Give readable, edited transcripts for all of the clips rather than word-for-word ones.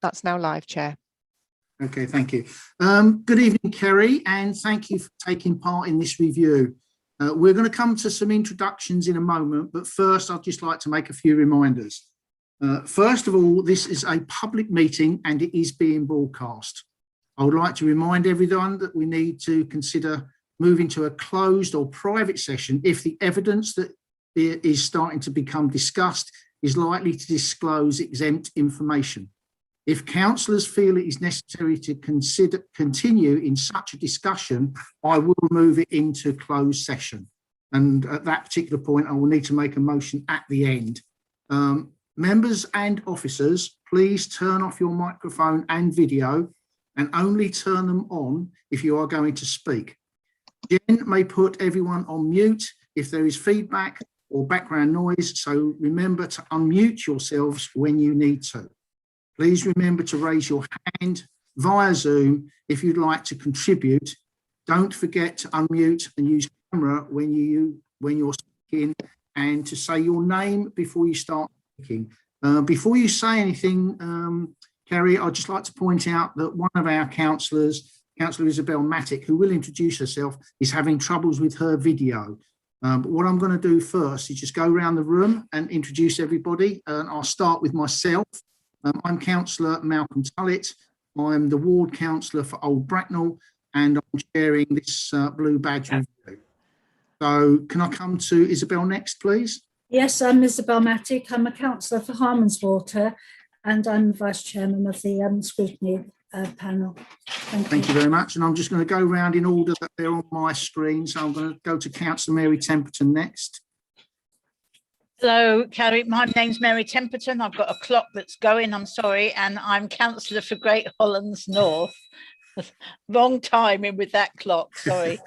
That's now live, Chair. Okay, thank you. Good evening, Kerry, and thank you for taking part in this review. We're going to come to some introductions in a moment, but first I'd just like to make a few reminders. First of all, this is a public meeting and it is being broadcast. I would like to remind everyone that we need to consider moving to a closed or private session if the evidence that is starting to become discussed is likely to disclose exempt information. If councillors feel it is necessary to continue in such a discussion, I will move it into closed session. And at that particular point, I will need to make a motion at the end. Members and officers, please turn off your microphone and video and only turn them on if you are going to speak. Jen may put everyone on mute if there is feedback or background noise, so remember to unmute yourselves when you need to. Please remember to raise your hand via Zoom if you'd like to contribute. Don't forget to unmute and use camera when you're speaking, and to say your name before you start speaking. Before you say anything, Kerry, I'd just like to point out that one of our councillors, Councillor Isabel Mattick, who will introduce herself, is having troubles with her video. But what I'm going to do first is just go around the room and introduce everybody. And I'll start with myself. I'm Councillor Malcolm Tullett. I'm the Ward Councillor for Old Bracknell, and I'm chairing this blue badge review. So can I come to Isabel next, please? Yes, I'm Isabel Mattick. I'm a councillor for Harmonswater, and I'm Vice Chairman of the scrutiny panel. Thank you very much. And I'm just going to go around in order that they're on my screen. So I'm going to go to Councillor Mary Temperton next. Hello, Kerry. My name's Mary Temperton. I've got a clock that's going, I'm sorry, and I'm councillor for Great Hollands North. Wrong timing with that clock, sorry.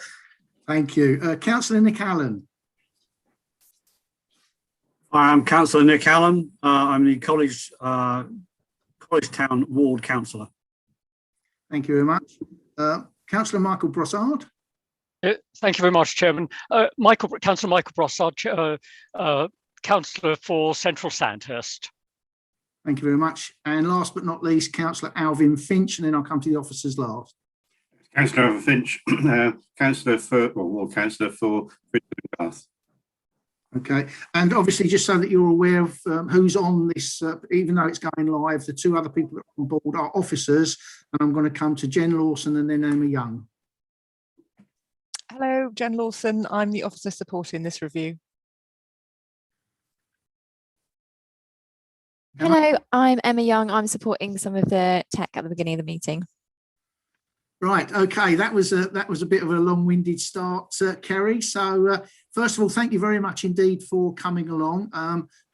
Thank you. Councillor Nick Allen. I'm Councillor Nick Allen. I'm the College Town Ward Councillor. Thank you very much. Councillor Michael Brossard. Thank you very much, Chairman. Councillor Michael Brossard, Councillor for Central Sandhurst. Thank you very much. And last but not least, Councillor Alvin Finch, and then I'll come to the officers last. Councillor Alvin Finch, Councillor for Ward Councillor for Bath. Okay, and obviously just so that you're aware of who's on this, even though it's going live, the two other people that are on board are officers, and I'm going to come to Jen Lawson and then Emma Young. Hello, Jen Lawson. I'm the officer supporting this review. Hello, I'm Emma Young. I'm supporting some of the tech at the beginning of the meeting. Right, okay, that was a bit of a long-winded start, Kerry. So first of all, thank you very much indeed for coming along.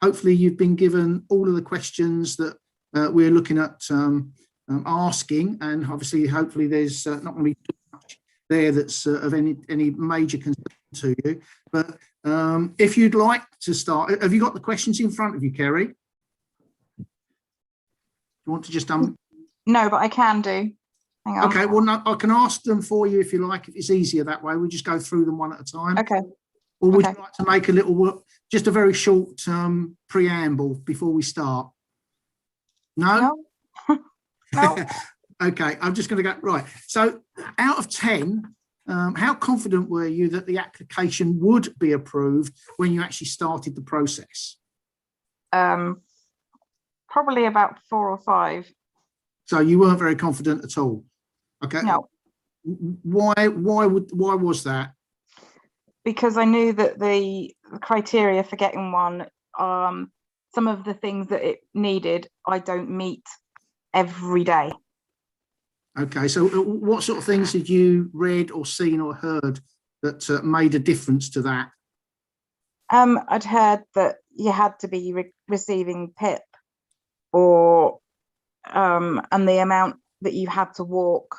Hopefully you've been given all of the questions that we're looking at asking, and obviously hopefully there's not going to be too much there that's of any major concern to you. But if you'd like to start, have you got the questions in front of you, Kerry? You want to just No, but I can do. Hang on. Okay, well, no, I can ask them for you if you like. If it's easier that way, we'll just go through them one at a time. Okay. Or would you like to make a little, just a very short preamble before we start? No? No. Okay, I'm just going to go, right. So out of 10, how confident were you that the application would be approved when you actually started the process? Probably about 4 or 5. So you weren't very confident at all? Okay. No. Why was that? Because I knew that the criteria for getting one, some of the things that it needed, I don't meet every day. Okay, so what sort of things had you read or seen or heard that made a difference to that? I'd heard that you had to be receiving PIP, or and the amount that you had to walk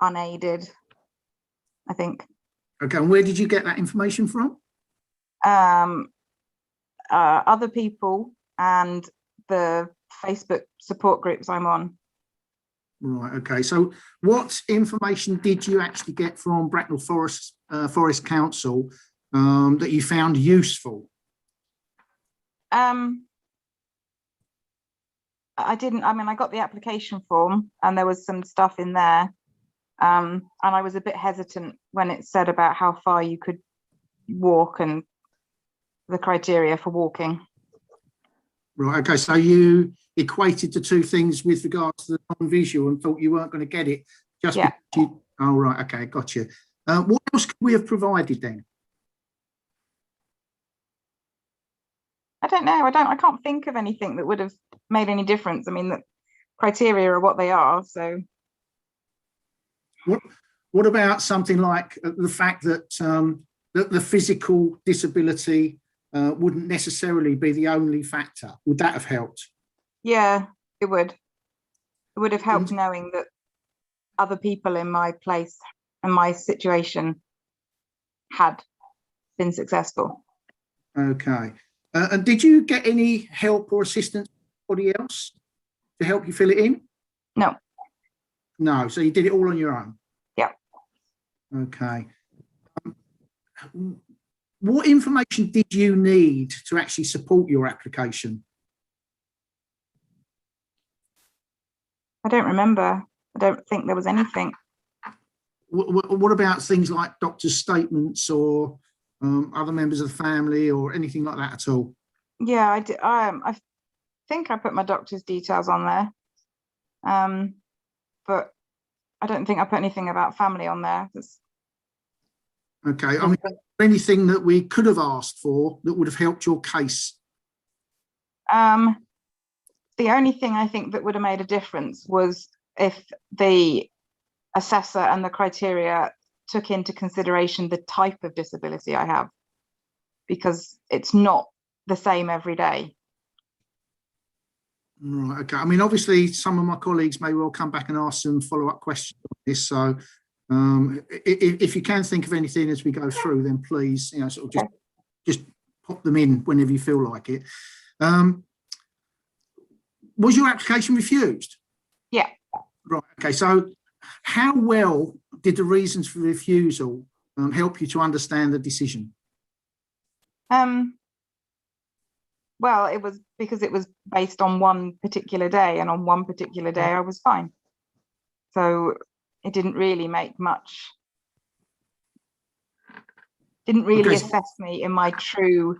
unaided, I think. Okay, and where did you get that information from? Other people and the Facebook support groups I'm on. Right, okay, so what information did you actually get from Bracknell Forest Council that you found useful? I didn't, I mean, I got the application form and there was some stuff in there. And I was a bit hesitant when it said about how far you could walk and the criteria for walking. Right, okay, so you equated the two things with regards to the non-visual and thought you weren't going to get it just Yeah. because you, oh, right, okay, got you. What else could we have provided then? I don't know. I can't think of anything that would have made any difference. I mean, the criteria are what they are. So, what about something like the fact that that the physical disability wouldn't necessarily be the only factor? Would that have helped? yeah, it would. It would have helped knowing that other people in my place and my situation had been successful. Okay. And did you get any help or assistance from anybody else to help you fill it in? No. No, so you did it all on your own? Yeah. Okay. What information did you need to actually support your application? I don't remember. I don't think there was anything. What about things like doctor's statements or other members of the family or anything like that at all? Yeah, I did. I think I put my doctor's details on there, but I don't think I put anything about family on there. Okay, I mean, anything that we could have asked for that would have helped your case? The only thing I think that would have made a difference was if the assessor and the criteria took into consideration the type of disability I have, because it's not the same every day. Right, okay. I mean, obviously, some of my colleagues may well come back and ask some follow-up questions on this. So if you can think of anything as we go through, then please, you know, sort of just pop them in whenever you feel like it. Was your application refused? Yeah. Right, okay. So how well did the reasons for refusal help you to understand the decision? Well, it was because it was based on one particular day, and on one particular day I was fine. So it didn't really make much, didn't really assess me in my true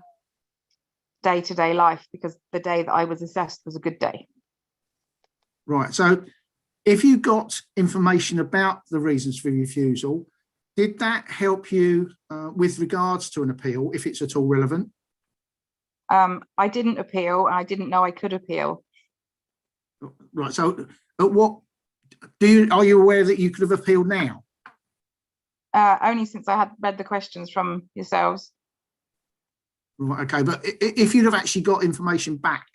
day-to-day life, because the day that I was assessed was a good day. Right. So if you got information about the reasons for refusal, did that help you with regards to an appeal, if it's at all relevant? I didn't appeal, and I didn't know I could appeal. Right. So at what are you aware that you could have appealed now? Only since I had read the questions from yourselves. Right. Okay. But if you'd have actually got information back,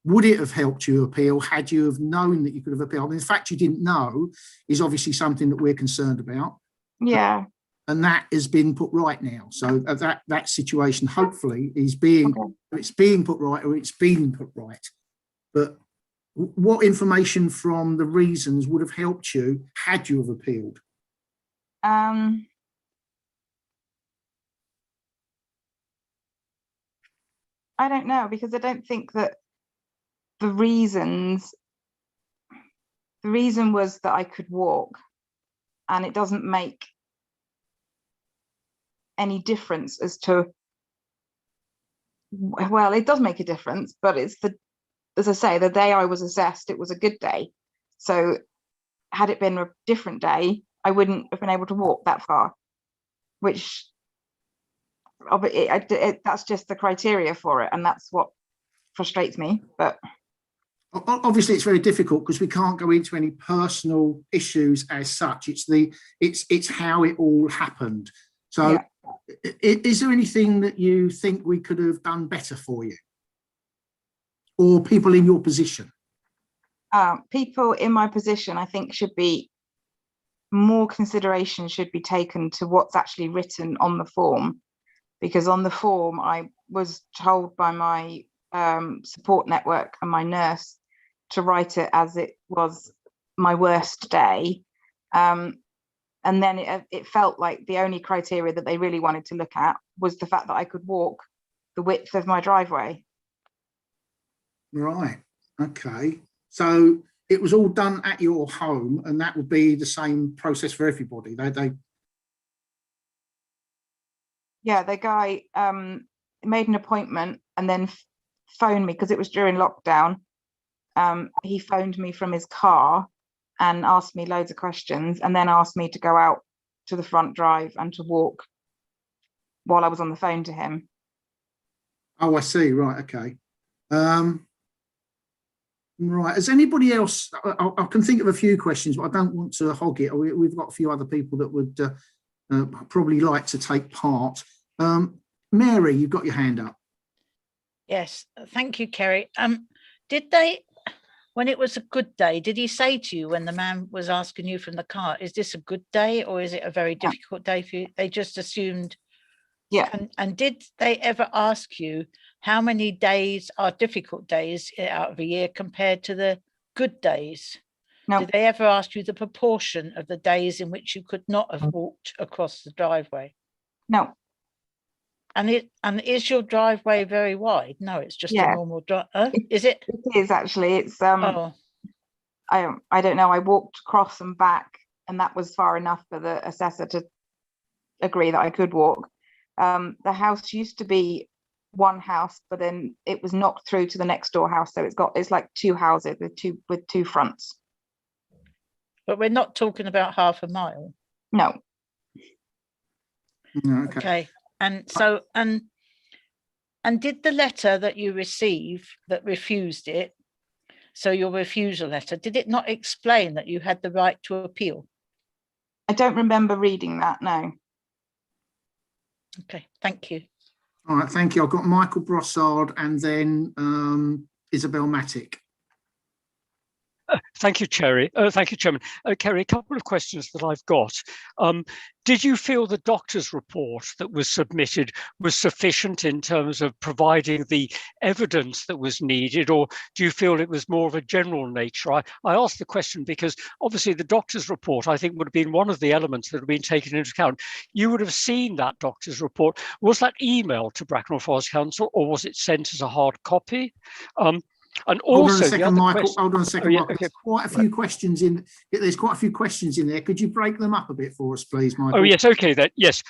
would it have helped you appeal had you have known that you could have appealed? I mean, the fact you didn't know is obviously something that we're concerned about. Yeah. And that has been put right now. So that situation hopefully is being, it's being put right, or it's been put right. But what information from the reasons would have helped you had you have appealed? I don't know, because I don't think that the reason was that I could walk, and it doesn't make any difference as to, well, it does make a difference, but it's as I say, the day I was assessed, it was a good day. So had it been a different day, I wouldn't have been able to walk that far, which that's just the criteria for it, and that's what frustrates me. But obviously it's very difficult because we can't go into any personal issues as such. It's how it all happened. So yeah. Is there anything that you think we could have done better for you, or people in your position? People in my position, I think, should be more consideration should be taken to what's actually written on the form, because on the form I was told by my support network and my nurse to write it as it was my worst day, and then it felt like the only criteria that they really wanted to look at was the fact that I could walk the width of my driveway. Right. Okay. So it was all done at your home, and that would be the same process for everybody. Yeah, the guy made an appointment and then phoned me because it was during lockdown. He phoned me from his car and asked me loads of questions, and then asked me to go out to the front drive and to walk while I was on the phone to him. Oh, I see. Right. Okay. Right. Has anybody else? I can think of a few questions, but I don't want to hog it. We've got a few other people that would probably like to take part. Mary, you've got your hand up. Yes, thank you, Kerry. Did they, when it was a good day, did he say to you when the man was asking you from the car, is this a good day or is it a very difficult day for you? They just assumed. Yeah. And did they ever ask you how many days are difficult days out of a year compared to the good days? No. Did they ever ask you the proportion of the days in which you could not have walked across the driveway? No. And is your driveway very wide? No, it's just a normal drive. Is it? It is actually. It's Oh, I don't know. I walked across and back, and that was far enough for the assessor to agree that I could walk. The house used to be one house, but then it was knocked through to the next door house, so it's like two houses with two fronts. but we're not talking about half a mile. No. Okay. And so and did the letter that you received that refused it, so your refusal letter, did it not explain that you had the right to appeal? I don't remember reading that. No. Okay, thank you. All right, thank you. I've got Michael Brossard and then Isabel Matic. Thank you, Chairman. Kerry, a couple of questions that I've got. Did you feel the doctor's report that was submitted was sufficient in terms of providing the evidence that was needed, or do you feel it was more of a general nature? I asked the question because obviously the doctor's report, I think, would have been one of the elements that have been taken into account. You would have seen that doctor's report. Was that emailed to Bracknell Forest Council, or was it sent as a hard copy? And also, hold on a second, Michael. Hold on a second, Michael. Okay. There's quite a few questions in. There's quite a few questions in there. Could you break them up a bit for us, please, Michael? Oh yes, okay. Then yes.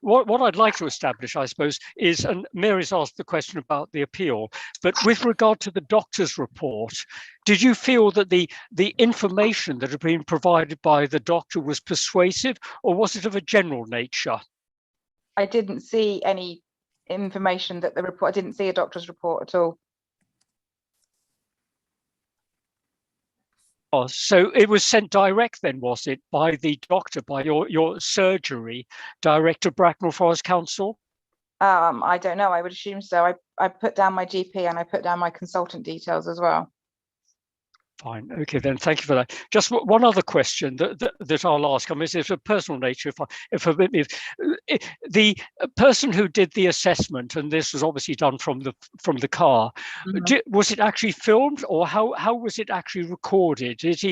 What I'd like to establish, I suppose, is, and Mary's asked the question about the appeal, but with regard to the doctor's report, did you feel that the information that had been provided by the doctor was persuasive, or was it of a general nature? I didn't see any information that the report. I didn't see a doctor's report at all. So it was sent direct then, was it, by the doctor, by your surgery director, Bracknell Forest Council? I don't know. I would assume so. I put down my GP and I put down my consultant details as well. Fine. Okay, then. Thank you for that. Just one other question that I'll ask. I mean, it's of personal nature. If the person who did the assessment, and this was obviously done from the car, was it actually filmed, or how was it actually recorded? Did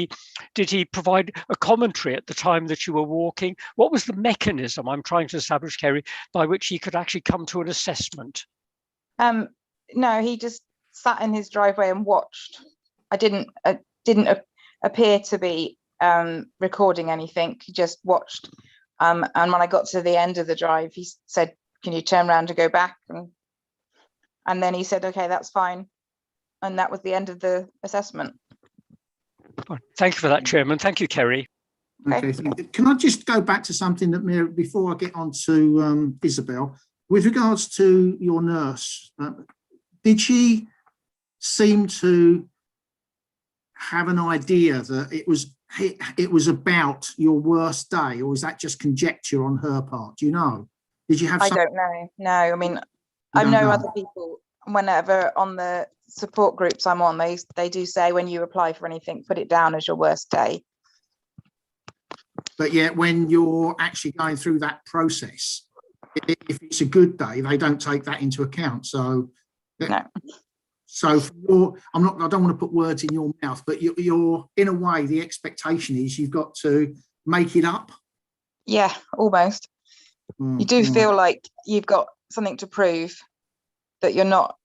he provide a commentary at the time that you were walking? What was the mechanism, I'm trying to establish, Kerry, by which he could actually come to an assessment? No, he just sat in his driveway and watched. I didn't appear to be recording anything. He just watched. And when I got to the end of the drive, he said, "Can you turn around and go back?" And then he said, "Okay, that's fine." And that was the end of the assessment. Thank you for that, Chairman. Thank you, Kerry. Okay. Can I just go back to something that Mary, before I get on to Isabel, with regards to your nurse, did she seem to have an idea that it was about your worst day, or was that just conjecture on her part? Do you know? Did you have? I don't know. No, I mean, I know other people. Whenever on the support groups I'm on, they do say when you apply for anything, put it down as your worst day. But yet, when you're actually going through that process, if it's a good day, they don't take that into account. So no. So I don't want to put words in your mouth, but you're in a way, the expectation is you've got to make it up. Yeah, almost. You do feel like you've got something to prove, that you're not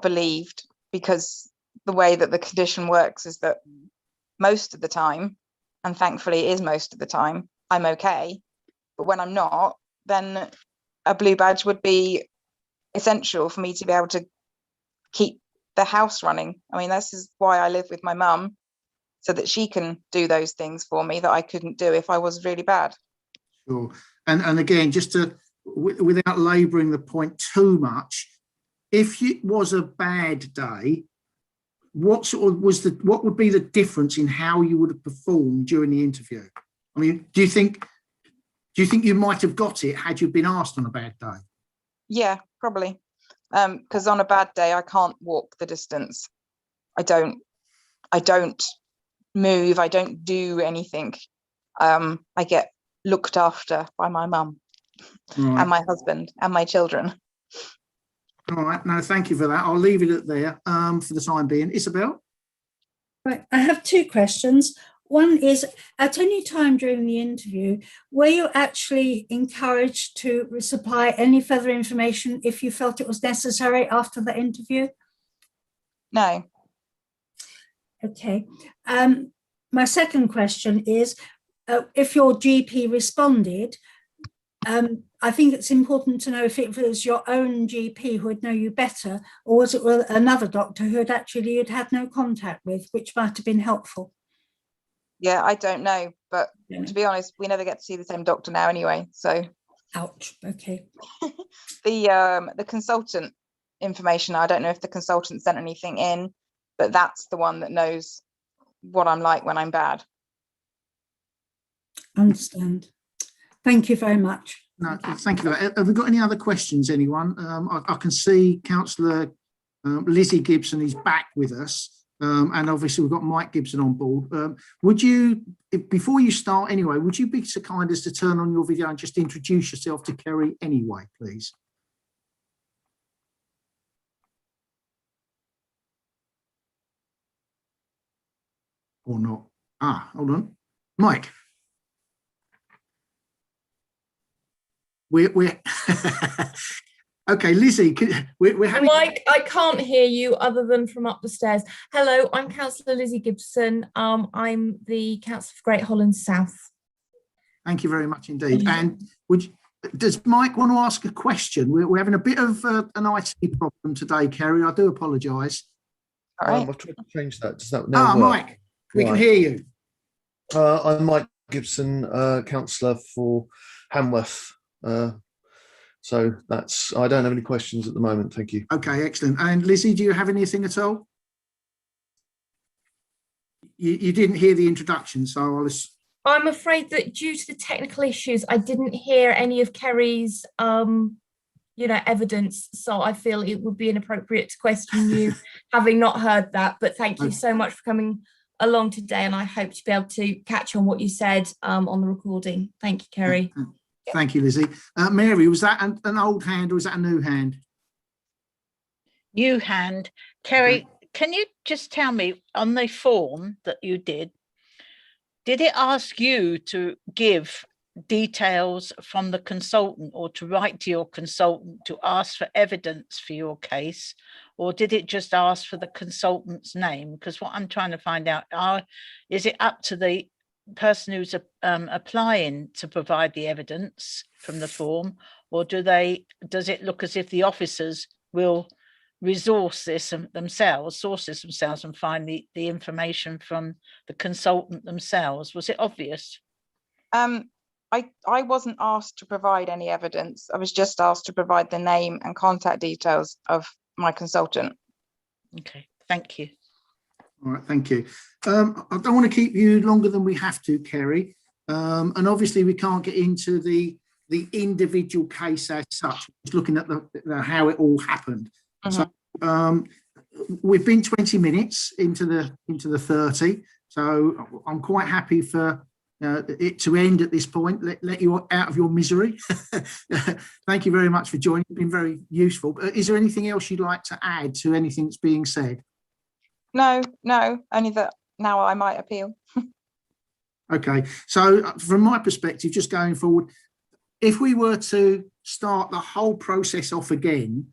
believed, because the way that the condition works is that most of the time, and thankfully it is most of the time, I'm okay. But when I'm not, then a blue badge would be essential for me to be able to keep the house running. I mean, this is why I live with my mum, so that she can do those things for me that I couldn't do if I was really bad. Sure. And again, just to, without labouring the point too much, if it was a bad day, what would be the difference in how you would have performed during the interview? I mean, do you think you might have got it had you been asked on a bad day? Yeah, probably. Because on a bad day, I can't walk the distance. I don't move. I don't do anything. I get looked after by my mum and my husband and my children. All right. No, thank you for that. I'll leave it at there for the time being. Isabel? Right, I have two questions. One is, at any time during the interview, were you actually encouraged to supply any further information if you felt it was necessary after the interview? No. Okay. My second question is, if your GP responded, I think it's important to know if it was your own GP who would know you better, or was it another doctor who you'd had no contact with, which might have been helpful. Yeah, I don't know, but to be honest, we never get to see the same doctor now anyway. So, ouch. Okay. The consultant information, I don't know if the consultant sent anything in, but that's the one that knows what I'm like when I'm bad. Understand. Thank you very much. No, thank you for that. Have we got any other questions, anyone? I can see Councillor Lizzie Gibson is back with us. And obviously we've got Mike Gibson on board. Would you, before you start anyway, would you be so kind as to turn on your video and just introduce yourself to Kerry anyway, please? Or not? Ah, hold on. Mike. We're okay, Lizzie, we're having... Mike, I can't hear you other than from up the stairs. Hello, I'm Councillor Lizzie Gibson. I'm the Councillor for Great Holland South. Thank you very much indeed. And does Mike want to ask a question? We're having a bit of an IT problem today, Kerry. I do apologise. All right. I've tried to change that. Does that now work? Mike, we can hear you. I'm Mike Gibson, Councillor for Hamworth. So I don't have any questions at the moment. Thank you. Okay, excellent. And Lizzie, do you have anything at all? You didn't hear the introduction, so I'm afraid that due to the technical issues, I didn't hear any of Kerry's, evidence. So I feel it would be inappropriate to question you, having not heard that. But thank you so much for coming along today, and I hope to be able to catch on what you said on the recording. Thank you, Kerry. Thank you, Lizzie. Mary, was that an old hand or was that a new hand? New hand. Kerry, can you just tell me on the form that you did it ask you to give details from the consultant or to write to your consultant to ask for evidence for your case, or did it just ask for the consultant's name? Because what I'm trying to find out, is it up to the person who's applying to provide the evidence from the form, or does it look as if the officers will source this themselves and find the information from the consultant themselves? Was it obvious? I wasn't asked to provide any evidence. I was just asked to provide the name and contact details of my consultant. Okay, thank you. All right, thank you. I don't want to keep you longer than we have to, Kerry. And obviously we can't get into the individual case as such, just looking at the how it all happened. So we've been 20 minutes into the 30, so I'm quite happy for it to end at this point. Let you out of your misery. Thank you very much for joining. It's been very useful. Is there anything else you'd like to add to anything that's being said? No, only that now I might appeal. Okay, so from my perspective, just going forward, if we were to start the whole process off again,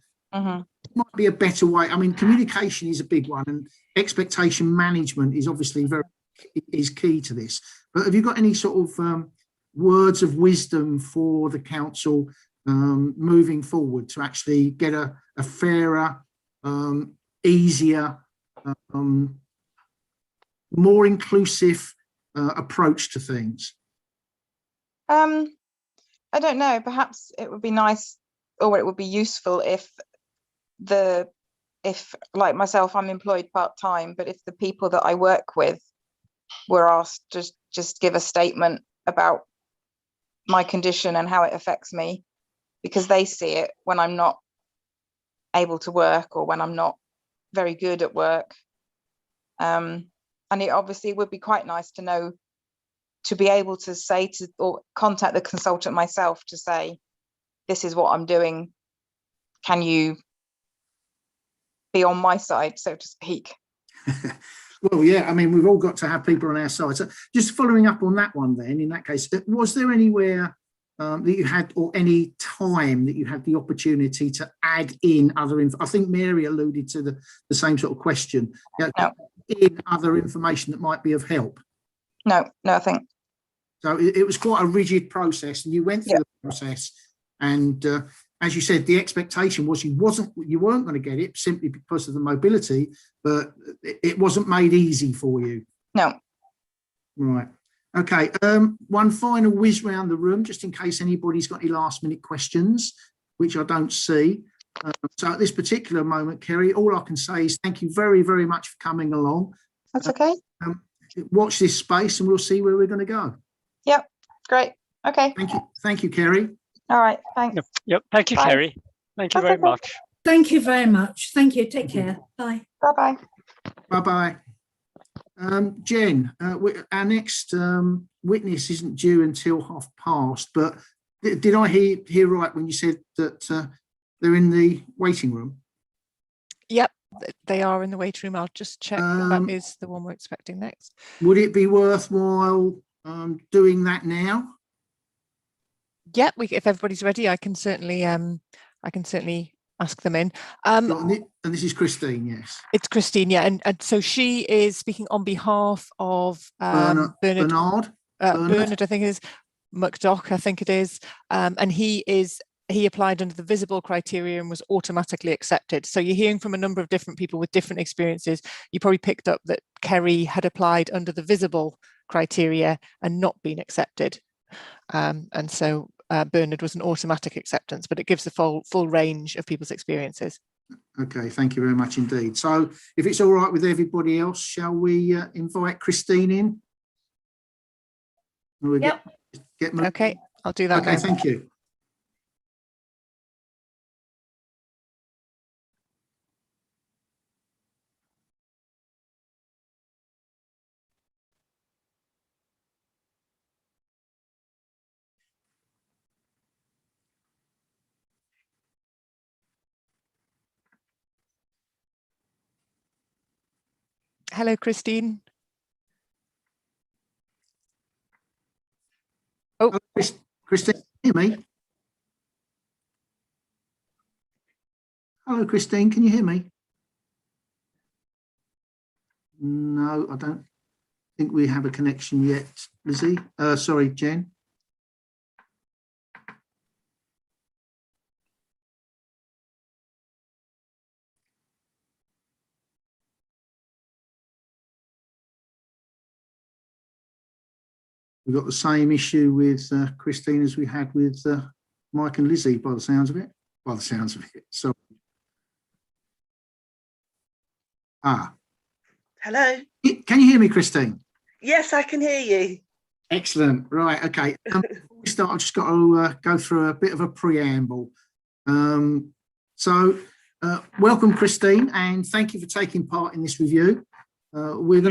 might be a better way. I mean, communication is a big one, and expectation management is obviously is key to this. But have you got any sort of words of wisdom for the council moving forward to actually get a fairer, easier, more inclusive approach to things? I don't know, perhaps it would be nice, or it would be useful if like myself, I'm employed part-time, but if the people that I work with were asked to just give a statement about my condition and how it affects me, because they see it when I'm not able to work or when I'm not very good at work. And it obviously would be quite nice to know, to be able to say to, or contact the consultant myself to say, this is what I'm doing. Can you be on my side, so to speak? Well, yeah, I mean, we've all got to have people on our side. So just following up on that one then, in that case, was there anywhere that you had, or any time that you had the opportunity to add in other I think Mary alluded to the same sort of question. You know, in other information that might be of help? No, nothing. So it was quite a rigid process, and you went through the process, and as you said, the expectation was you weren't going to get it simply because of the mobility, but it wasn't made easy for you. No. Right. Okay. One final whiz round the room, just in case anybody's got any last minute questions, which I don't see. So at this particular moment, Kerry, all I can say is thank you very, very much for coming along. That's okay. Watch this space and we'll see where we're going to go. Yep. Great. Okay. Thank you. Thank you, Kerry. All right. Thanks. Yep. Thank you, Bye. Kerry. Thank you very much. Thank you very much. Thank you. Take care. Bye. Bye-bye. Bye-bye. Jen, our next witness isn't due until past, but did I hear right when you said that they're in the waiting room? Yep, they are in the waiting room. I'll just check that is the one we're expecting next. Would it be worthwhile doing that now? Yep, if everybody's ready, I can certainly ask them in. And this is Christine, yes. It's Christine, yeah, and so she is speaking on behalf of Bernard, I think it is, McDock, I think it is, and he applied under the visible criteria and was automatically accepted. So you're hearing from a number of different people with different experiences. You probably picked up that Kerry had applied under the visible criteria and not been accepted, and so Bernard was an automatic acceptance, but it gives the full range of people's experiences. Okay, thank you very much indeed. So if it's all right with everybody else, shall we invite Christine in? Yep. Okay, I'll do that. Okay, thank you. Hello, Christine. Oh, Christine, can you hear me? Hello, Christine, can you hear me? No, I don't think we have a connection yet, Lizzie. Sorry, Jen. We've got the same issue with Christine as we had with Mike and Lizzie, by the sounds of it. By the sounds of it. So, hello. Can you hear me, Christine? Yes, I can hear you. Excellent. Right. Okay. Before we start, I've just got to go through a bit of a preamble. Welcome, Christine, and thank you for taking part in this review. We're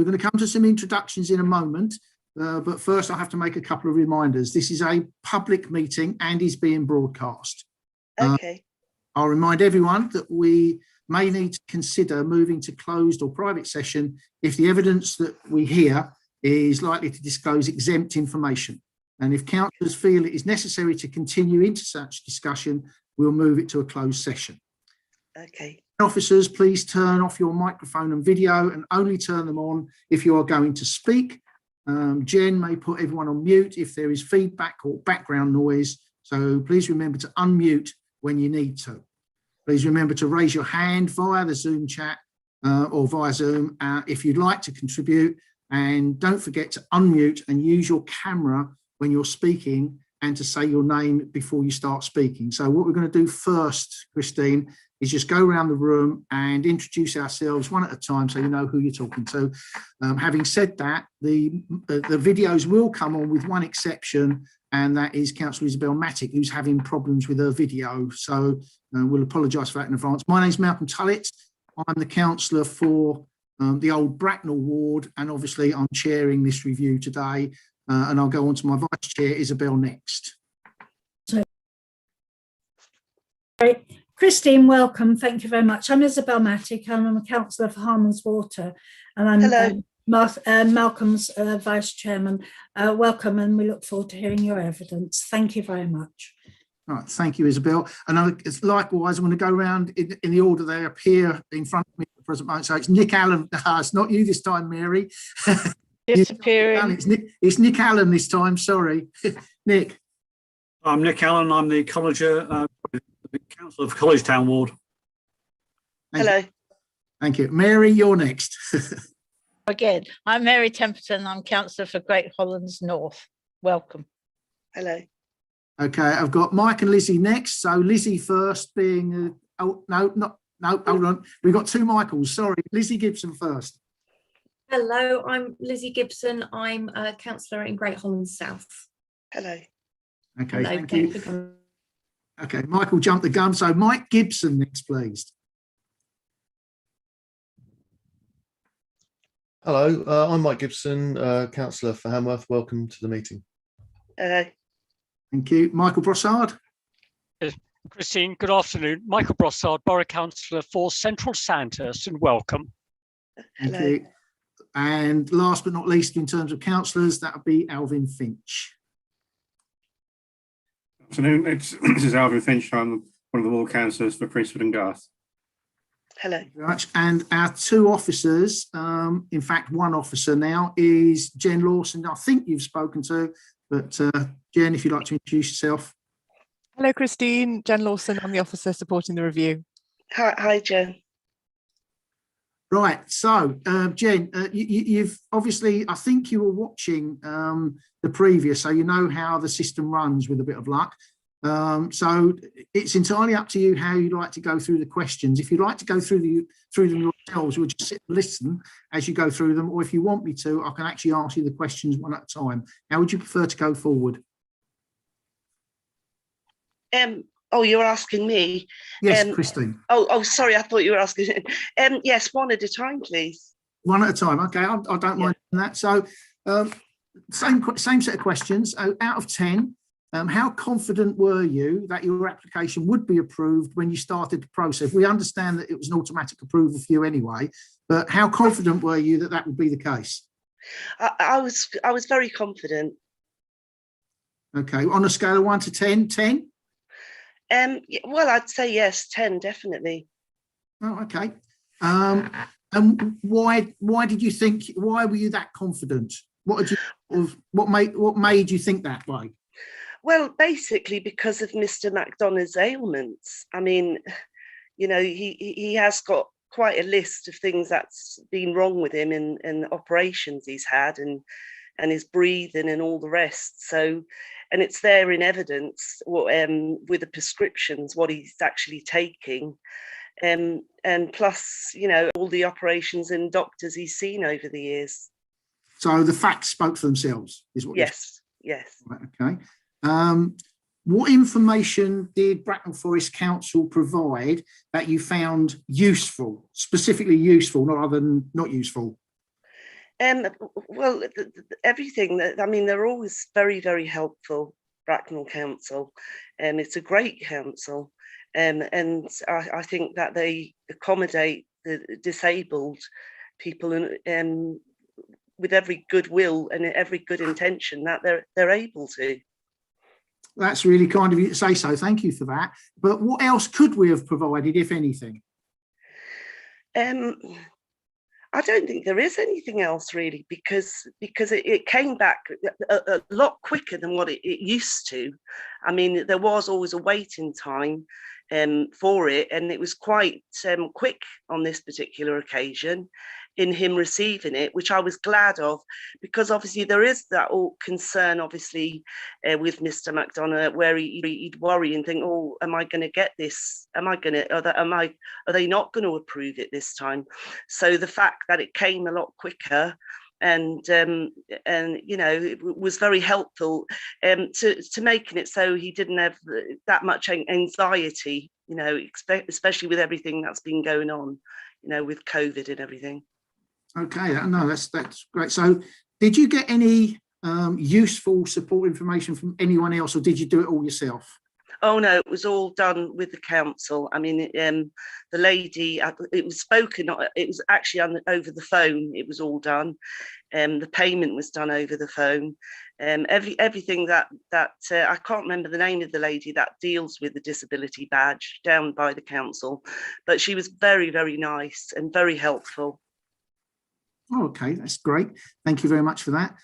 going to come to some introductions in a moment, but first I have to make a couple of reminders. This is a public meeting and is being broadcast. Okay. I'll remind everyone that we may need to consider moving to closed or private session if the evidence that we hear is likely to disclose exempt information. And if councillors feel it is necessary to continue into such discussion, we'll move it to a closed session. Okay. Officers, please turn off your microphone and video and only turn them on if you are going to speak. Jen may put everyone on mute if there is feedback or background noise. So please remember to unmute when you need to. Please remember to raise your hand via the Zoom chat or via Zoom if you'd like to contribute. And don't forget to unmute and use your camera when you're speaking and to say your name before you start speaking. So what we're going to do first, Christine, is just go around the room and introduce ourselves one at a time so you know who you're talking to. Having said that, the videos will come on with one exception, and that is Councillor Isabel Mattick, who's having problems with her video. So we'll apologise for that in advance. My name's Malcolm Tullett. I'm the councillor for the old Bracknell ward, and obviously I'm chairing this review today. And I'll go on to my vice chair, Isabel, next. So, great. Christine, welcome. Thank you very much. I'm Isabel Mattick and I'm a councillor for Harmons Water, and I'm Malcolm's vice chairman. Welcome, and we look forward to hearing your evidence. Thank you very much. All right, thank you, Isabel. And likewise, I'm going to go around in the order they appear in front of me at the present moment. So it's Nick Allen. It's not you this time, Mary. Disappearing. It's Nick Allen this time, sorry. Nick. I'm Nick Allen. I'm the Colleger, the Councillor of College Town Ward. Hello. Thank you. Mary, you're next. Again, I'm Mary Temperton. I'm Councillor for Great Hollands North. Welcome. Hello. Okay, I've got Mike and Lizzie next. So Lizzie first being, hold on. We've got two Michaels, sorry. Lizzie Gibson first. Hello, I'm Lizzie Gibson. I'm a councillor in Great Hollands South. Hello. Okay, Hello, thank you. Okay, Michael jumped the gun. So Mike Gibson next, please. Hello, I'm Mike Gibson, councillor for Hamworth. Welcome to the meeting. Hello. Thank you. Michael Brossard. Christine, good afternoon. Michael Brossard, Borough Councillor for Central Sandhurst, and welcome. Thank you. And last but not least, in terms of councillors, that would be Alvin Finch. Good afternoon. This is Alvin Finch. I'm one of the ward councillors for Priestwood and Garth. Hello. Thank you very much. And our two officers, in fact, one officer now is Jen Lawson. I think you've spoken to, but Jen, if you'd like to introduce yourself. Hello, Christine. Jen Lawson. I'm the officer supporting the review. Hi, Jen. Right, so Jen, you've obviously, I think you were watching the previous, so you know how the system runs with a bit of luck. So it's entirely up to you how you'd like to go through the questions. If you'd like to go through them yourselves, we'll just sit and listen as you go through them, or if you want me to, I can actually ask you the questions one at a time. How would you prefer to go forward? Oh, you're asking me? Yes, Christine. Oh, sorry, I thought you were asking. Yes, one at a time, please. One at a time. Okay, I don't mind that. So, same set of questions. Out of 10, how confident were you that your application would be approved when you started the process? We understand that it was an automatic approval for you anyway, but how confident were you that that would be the case? I was very confident. Okay, on a scale of 1 to 10, 10? Well, I'd say yes, 10, definitely. Oh, okay. And why did you think? Why were you that confident? What made you think that way? Well, basically because of Mr. McDonough's ailments. I mean, you know, he has got quite a list of things that's been wrong with him in operations he's had and his breathing and all the rest. So. And it's there in evidence with the prescriptions, what he's actually taking. And plus, you know, all the operations and doctors he's seen over the years. So the facts spoke for themselves, is what you're saying? Yes. Right, okay. What information did Bracknell Forest Council provide that you found useful, specifically useful, not other than not useful? Well, everything that, I mean, they're always very, very helpful, Bracknell Council, and it's a great council. And I think that they accommodate the disabled people and with every goodwill and every good intention that they're able to. That's really kind of you to say so. Thank you for that. But what else could we have provided, if anything? I don't think there is anything else really, because it came back a lot quicker than what it used to. I mean, there was always a waiting time for it, and it was quite quick on this particular occasion in him receiving it, which I was glad of, because obviously there is that all concern, obviously, with Mr. McDonough, where he'd worry and think, oh, am I going to get this? Are they not going to approve it this time? So the fact that it came a lot quicker and you know, it was very helpful to making it so he didn't have that much anxiety, you know, especially with everything that's been going on, you know, with COVID and everything. Okay, no, that's great. So did you get any useful support information from anyone else, or did you do it all yourself? Oh no, it was all done with the council. I mean, the lady, it was spoken, it was actually over the phone, it was all done. The payment was done over the phone. Everything that I can't remember the name of the lady that deals with the disability badge down by the council, but she was very, very nice and very helpful. Oh, okay, that's great. Thank you very much for that.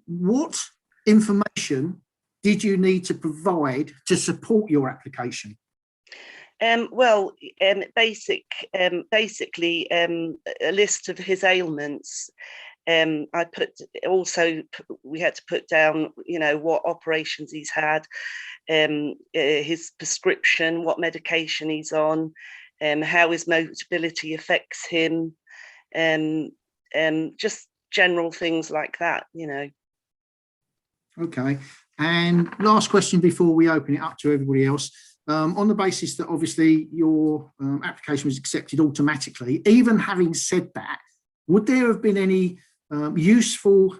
What information did you need to provide to support your application? Well, basically, a list of his ailments. We had to put down, you know, what operations he's had, his prescription, what medication he's on, how his mobility affects him, just general things like that, you know. Okay, and last question before we open it up to everybody else. On the basis that obviously your application was accepted automatically, even having said that, would there have been any useful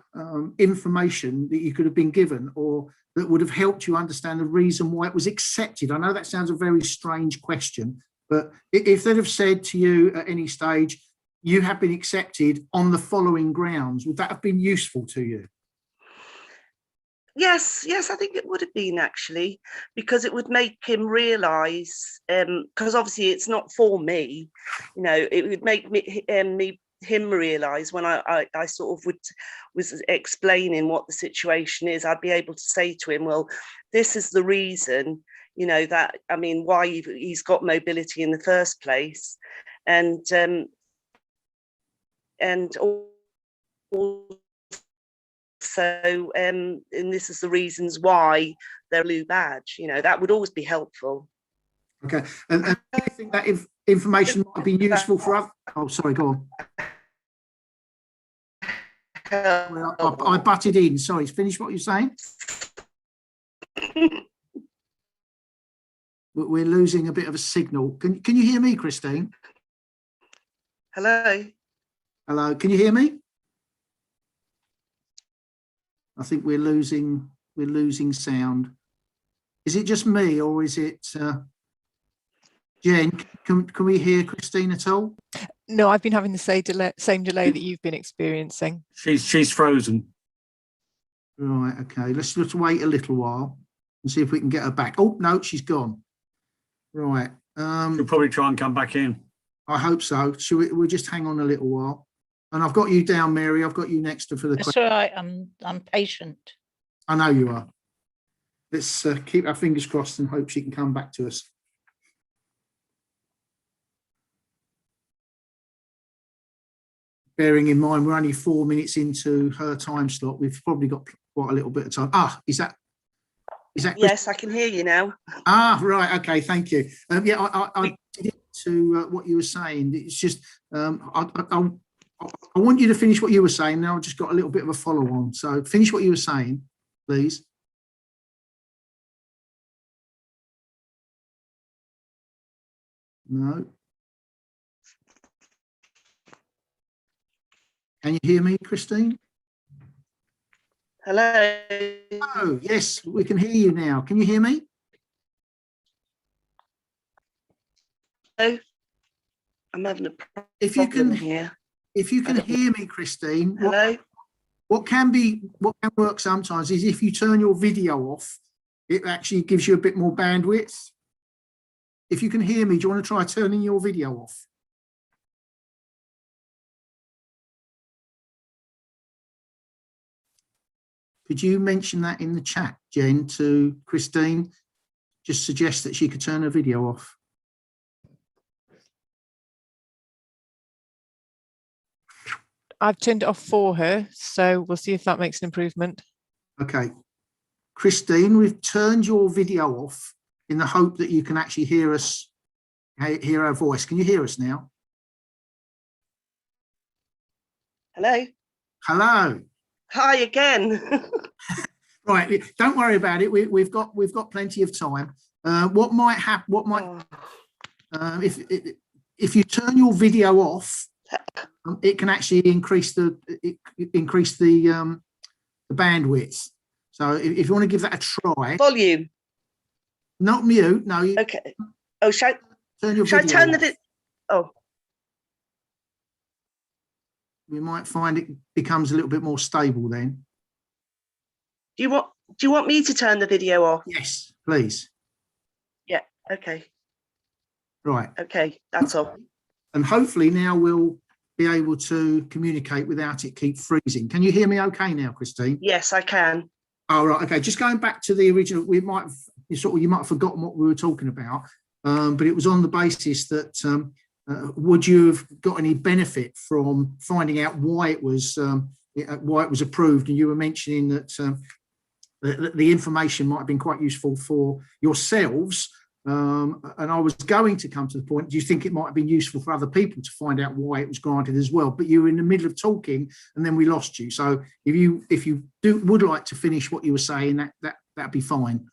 information that you could have been given, or that would have helped you understand the reason why it was accepted? I know that sounds a very strange question, but if they'd have said to you at any stage, you have been accepted on the following grounds, would that have been useful to you? Yes, I think it would have been, actually, because it would make him realise, because obviously it's not for me, you know, it would make him realise when I sort of was explaining what the situation is. I'd be able to say to him, well, this is the reason, you know, that, I mean, why he's got mobility in the first place, and so and this is the reasons why they're blue badge, you know. That would always be helpful. Okay, and do you think that information might have been useful for us? Oh, sorry, go on. I butted in, sorry, finish what you're saying. We're losing a bit of a signal. Can you hear me, Christine? Hello, can you hear me? I think we're losing sound. Is it just me, or is it Jen? Can we hear Christine at all? No, I've been having the same delay that you've been experiencing. She's frozen. Right, okay, let's just wait a little while and see if we can get her back. Oh no, she's gone. Right. She'll probably try and come back in. I hope so. We'll just hang on a little while. And I've got you down, Mary. I've got you next to for the question. That's all right. I'm patient. I know you are. Let's keep our fingers crossed and hope she can come back to us. Bearing in mind we're only 4 minutes into her time slot, we've probably got quite a little bit of time. Is that? Yes, I can hear you now. Right. Okay. Thank you. Yeah, I did to what you were saying. It's just I want you to finish what you were saying. Now I've just got a little bit of a follow on. So finish what you were saying, please. No. Can you hear me, Christine? Hello. Oh, yes, we can hear you now. Can you hear me? Hello. I'm having a problem if you can here. If you can hear me, Christine. Hello. what can work sometimes is if you turn your video off, it actually gives you a bit more bandwidth. If you can hear me, do you want to try turning your video off? Could you mention that in the chat, Jen, to Christine? Just suggest that she could turn her video off. I've turned it off for her, so we'll see if that makes an improvement. Okay. Christine, we've turned your video off in the hope that you can actually hear us, hear our voice. Can you hear us now? Hello. Hello. Hi again. Right, don't worry about it. We've got plenty of time. What might happen? If you turn your video off, it can actually increase the bandwidth. So if you want to give that a try, volume. Not mute. No. Okay. Oh, shall I turn the video? Oh. We might find it becomes a little bit more stable then. Do you want me to turn the video off? Yes, please. Yeah. Okay. Right. Okay. That's all. And hopefully now we'll be able to communicate without it keep freezing. Can you hear me okay now, Christine? Yes, I can. Oh, right. Okay. Just going back to the original, you might have forgotten what we were talking about, but it was on the basis that would you have got any benefit from finding out why it was approved? And you were mentioning that the information might have been quite useful for yourselves. And I was going to come to the point, do you think it might have been useful for other people to find out why it was granted as well? But you were in the middle of talking and then we lost you. So if you would like to finish what you were saying, that'd be fine.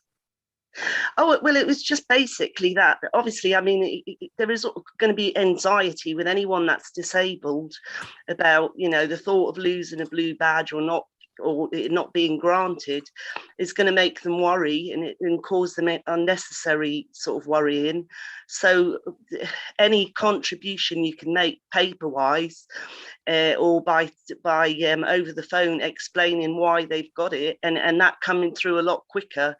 Oh, well, it was just basically that. Obviously, I mean, there is going to be anxiety with anyone that's disabled about, the thought of losing a blue badge or it not being granted is going to make them worry and cause them unnecessary sort of worrying. So any contribution you can make paper-wise or by over the phone explaining why they've got it and that coming through a lot quicker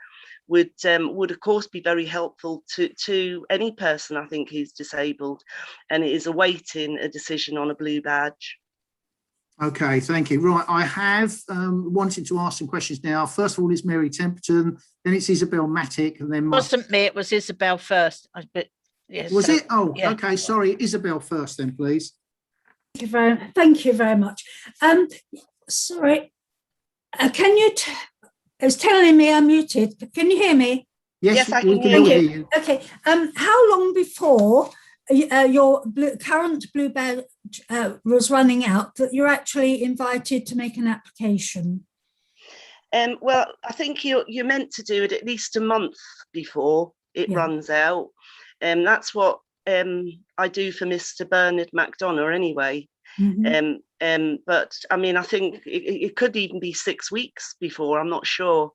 would of course be very helpful to any person, I think, who's disabled and is awaiting a decision on a blue badge. Okay, thank you. Right, I have wanted to ask some questions now. First of all, it's Mary Temperton, then it's Isabel Mattick, and then It wasn't me, it was Isabel first. Yes, was it? Oh, yeah. okay, sorry. Isabel first then, please. Thank you very much. Sorry, can you, it's telling me I'm muted. Can you hear me? Yes, I can hear you. Okay, how long before your current blue badge was running out that you're actually invited to make an application? Well, I think you're meant to do it at least a month before it runs out. That's what I do for Mr. Bernard McDonough anyway. Mm-hmm. But I mean, I think it could even be 6 weeks before, I'm not sure.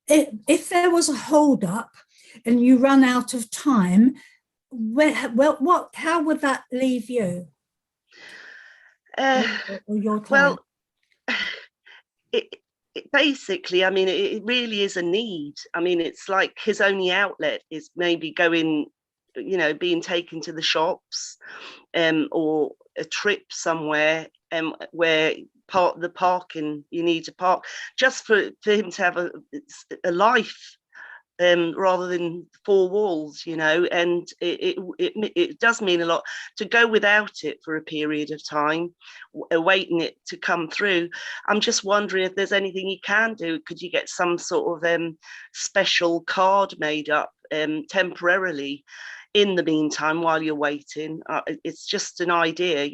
If there was a hold up and you run out of time, how would that leave you? Or your time? Well, it basically, I mean, it really is a need. I mean, it's like his only outlet is maybe going, being taken to the shops or a trip somewhere where the parking, you need to park just for him to have a life rather than four walls, and it does mean a lot to go without it for a period of time, awaiting it to come through. I'm just wondering if there's anything you can do. Could you get some sort of special card made up temporarily in the meantime while you're waiting? It's just an idea,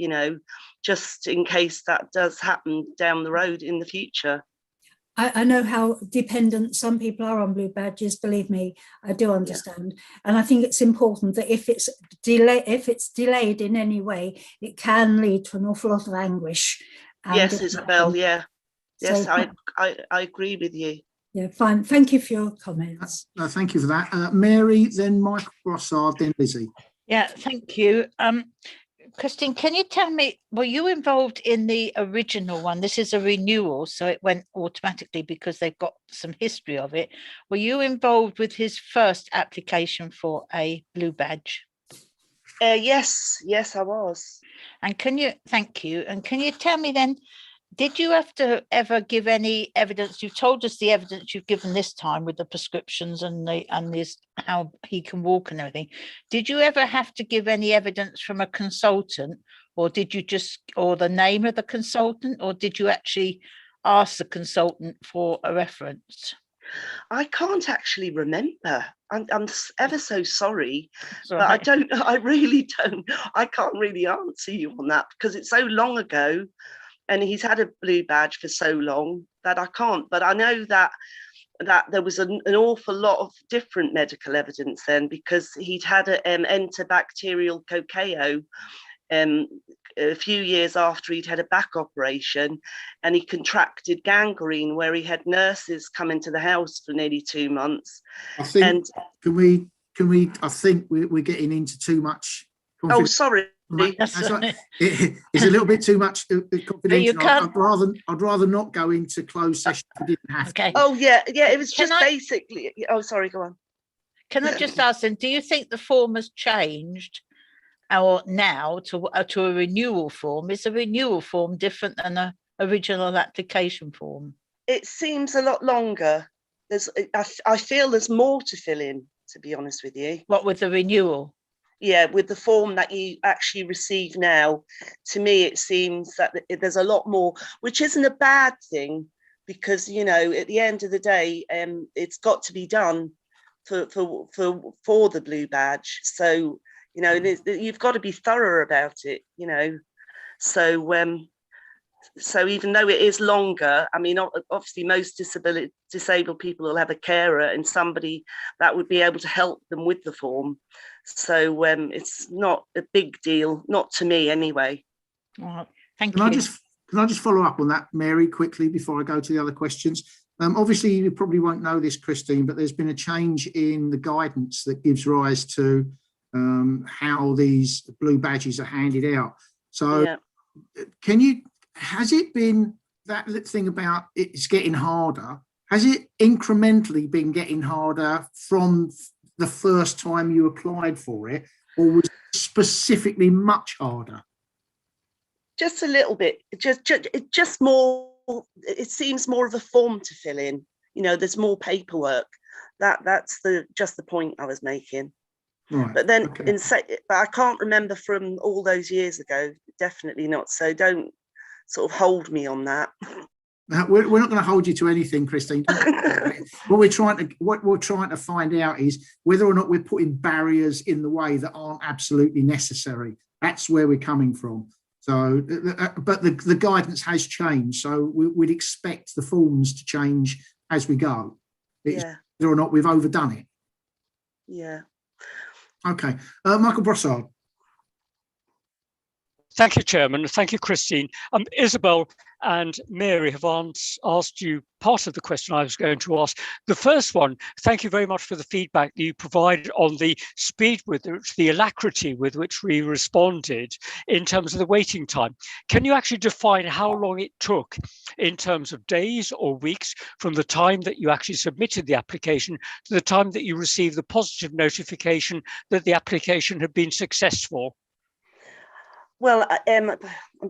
just in case that does happen down the road in the future. I know how dependent some people are on blue badges, believe me, I do understand. And I think it's important that if it's delayed in any way, it can lead to an awful lot of anguish. Yes, Isabel, yeah. Yes, So, I agree with you. Yeah, fine. Thank you for your comments. No, thank you for that. Mary, then Michael Brossard, then Lizzie. Yeah, thank you. Christine, can you tell me, were you involved in the original one? This is a renewal, so it went automatically because they've got some history of it. Were you involved with his first application for a blue badge? Yes, I was. And thank you. And can you tell me then, did you have to ever give any evidence? You've told us the evidence you've given this time with the prescriptions and this how he can walk and everything. Did you ever have to give any evidence from a consultant, or did you or the name of the consultant, or did you actually ask the consultant for a reference? I can't actually remember. I'm ever so sorry, Right. but I really don't. I can't really answer you on that because it's so long ago. And he's had a blue badge for so long that I can't. But I know that there was an awful lot of different medical evidence then, because he'd had an antibacterial cocao a few years after he'd had a back operation, and he contracted gangrene where he had nurses come into the house for nearly 2 months. I think, can we, I think we're getting into too much. Oh, sorry. It's a little bit too much confidential. I'd rather not go into closed session if we didn't have to. Oh yeah, it was basically. Oh, sorry, go on. Can I just ask then, do you think the form has changed or now to a renewal form? Is a renewal form different than an original application form? It seems a lot longer. I feel there's more to fill in, to be honest with you. What with the renewal? Yeah, with the form that you actually receive now, to me, it seems that there's a lot more, which isn't a bad thing, because, you know, at the end of the day, it's got to be done for the blue badge. So, you know, you've got to be thorough about it, you know. So even though it is longer, I mean, obviously most disabled people will have a carer and somebody that would be able to help them with the form. So it's not a big deal, not to me anyway. Well, thank you. Can I just follow up on that, Mary, quickly before I go to the other questions? Obviously, you probably won't know this, Christine, but there's been a change in the guidance that gives rise to how these blue badges are handed out. So yeah. Has it been that thing about it's getting harder? Has it incrementally been getting harder from the first time you applied for it, or was it specifically much harder? Just a little bit. Just more. It seems more of a form to fill in. You know, there's more paperwork. That's just the point I was making. Right. But then, but I can't remember from all those years ago. Definitely not. So don't sort of hold me on that. We're not going to hold you to anything, Christine. What we're trying to find out is whether or not we're putting barriers in the way that aren't absolutely necessary. That's where we're coming from. So, but the guidance has changed. So we'd expect the forms to change as we go. It's whether or not we've overdone it. Yeah. Okay. Michael Brossard. Thank you, Chairman. Thank you, Christine. Isabel and Mary have asked you part of the question I was going to ask. The first one, thank you very much for the feedback that you provided on the speed with which, the alacrity with which we responded in terms of the waiting time. Can you actually define how long it took in terms of days or weeks from the time that you actually submitted the application to the time that you received the positive notification that the application had been successful? Well, I'm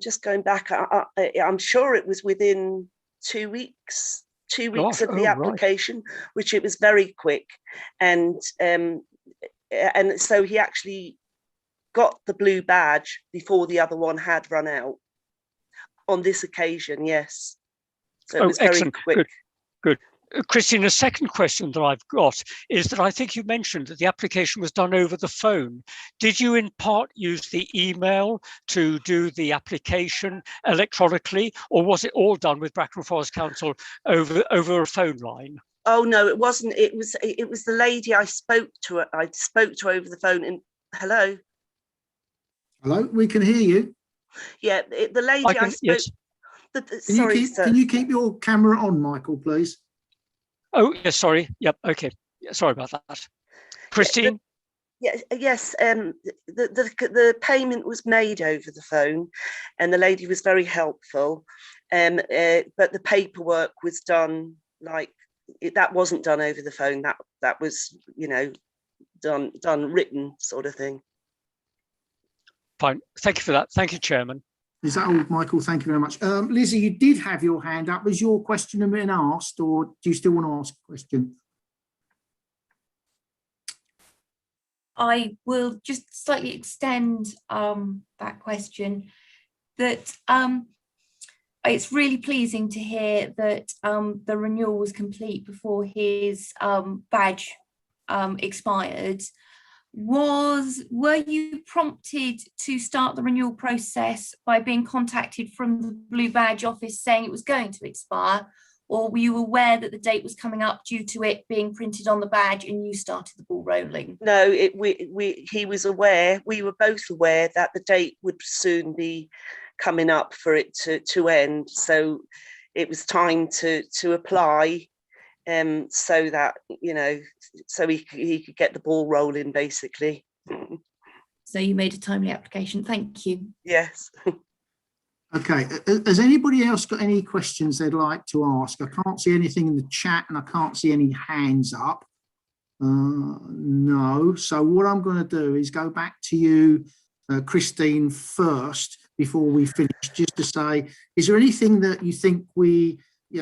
just going back. I'm sure it was within 2 weeks. 2 weeks of the application, which it was very quick, and so he actually got the blue badge before the other one had run out. On this occasion, yes. So it was excellent. Very quick. Good. Christine, a second question that I've got is that I think you mentioned that the application was done over the phone. Did you in part use the email to do the application electronically, or was it all done with Bracknell Forest Council over a phone line? Oh no, it wasn't. It was the lady I spoke to. I spoke to over the phone. And hello. Hello, we can hear you. Yeah, the lady I spoke. Yes. Can you keep your camera on, Michael, please? Oh, yes, sorry. Yep, okay. Sorry about that. Christine? Yes. The payment was made over the phone, and the lady was very helpful. But the paperwork was done that wasn't done over the phone. That was, done written sort of thing. Fine. Thank you for that. Thank you, Chairman. Is that all, Michael? Thank you very much. Lizzie, you did have your hand up. Was your question been asked, or do you still want to ask a question? I will just slightly extend that question. That it's really pleasing to hear that the renewal was complete before his badge expired. Were you prompted to start the renewal process by being contacted from the Blue Badge office saying it was going to expire, or were you aware that the date was coming up due to it being printed on the badge and you started the ball rolling? No, he was aware. We were both aware that the date would soon be coming up for it to end. So it was time to apply, so that, so he could get the ball rolling, basically. So you made a timely application. Thank you. Yes. Okay, has anybody else got any questions they'd like to ask? I can't see anything in the chat and I can't see any hands up. No, so what I'm going to do is go back to you, Christine, first before we finish, just to say, is there anything that you think we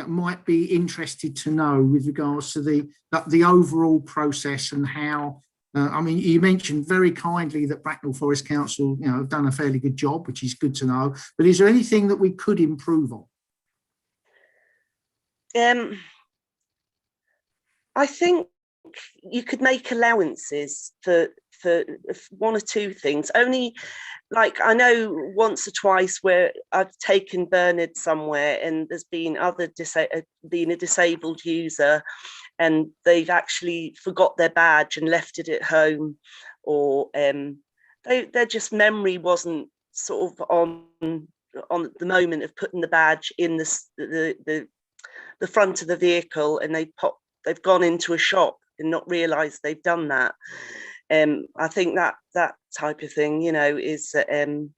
might be interested to know with regards to the overall process and how, I mean, you mentioned very kindly that Bracknell Forest Council, have done a fairly good job, which is good to know. But is there anything that we could improve on? I think you could make allowances for one or two things. Only, like, I know once or twice where I've taken Bernard somewhere and there's been been a disabled user, and they've actually forgot their badge and left it at home, or their just memory wasn't sort of on the moment of putting the badge in the front of the vehicle, and they've gone into a shop and not realised they've done that. I think that type of thing, is and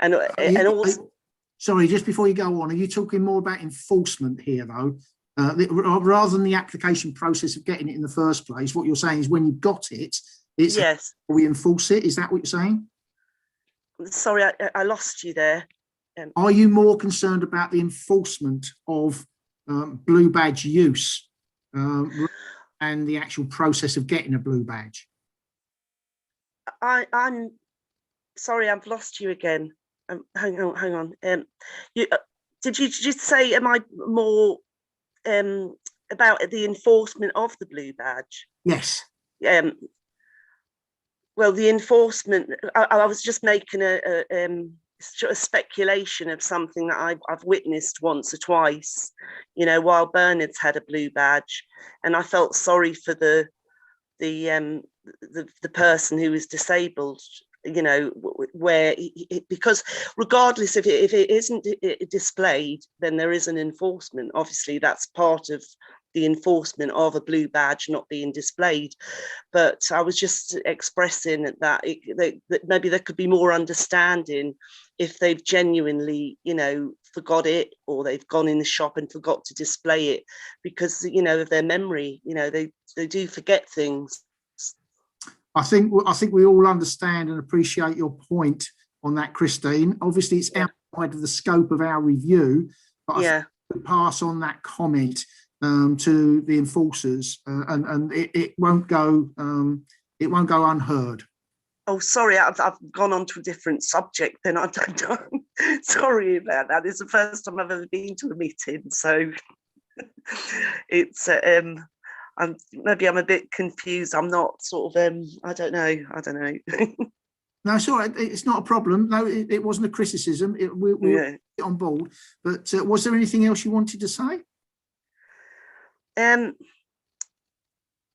also. Sorry, just before you go on, are you talking more about enforcement here, though? Rather than the application process of getting it in the first place, what you're saying is when you've got it, it's yes, we enforce it. Is that what you're saying? Sorry, I lost you there. Are you more concerned about the enforcement of blue badge use and the actual process of getting a blue badge? I'm sorry, I've lost you again. Hang on. Did you just say, am I more about the enforcement of the blue badge? Yes. Well, the enforcement, I was just making a speculation of something that I've witnessed once or twice, while Bernard's had a blue badge, and I felt sorry for the person who was disabled, where because regardless if it isn't displayed, then there is an enforcement. Obviously, that's part of the enforcement of a blue badge not being displayed. But I was just expressing that maybe there could be more understanding if they've genuinely, forgot it, or they've gone in the shop and forgot to display it because, of their memory. They do forget things. I think we all understand and appreciate your point on that, Christine. Obviously, it's outside of the scope of our review, but I think we pass on that comment to the enforcers, and it won't go unheard. Oh, sorry, I've gone on to a different subject. Then I don't. Sorry about that. It's the first time I've ever been to a meeting, so it's maybe I'm a bit confused. I'm not sort of I don't know. No, it's all right. It's not a problem. No, it wasn't a criticism. We're on board. But was there anything else you wanted to say?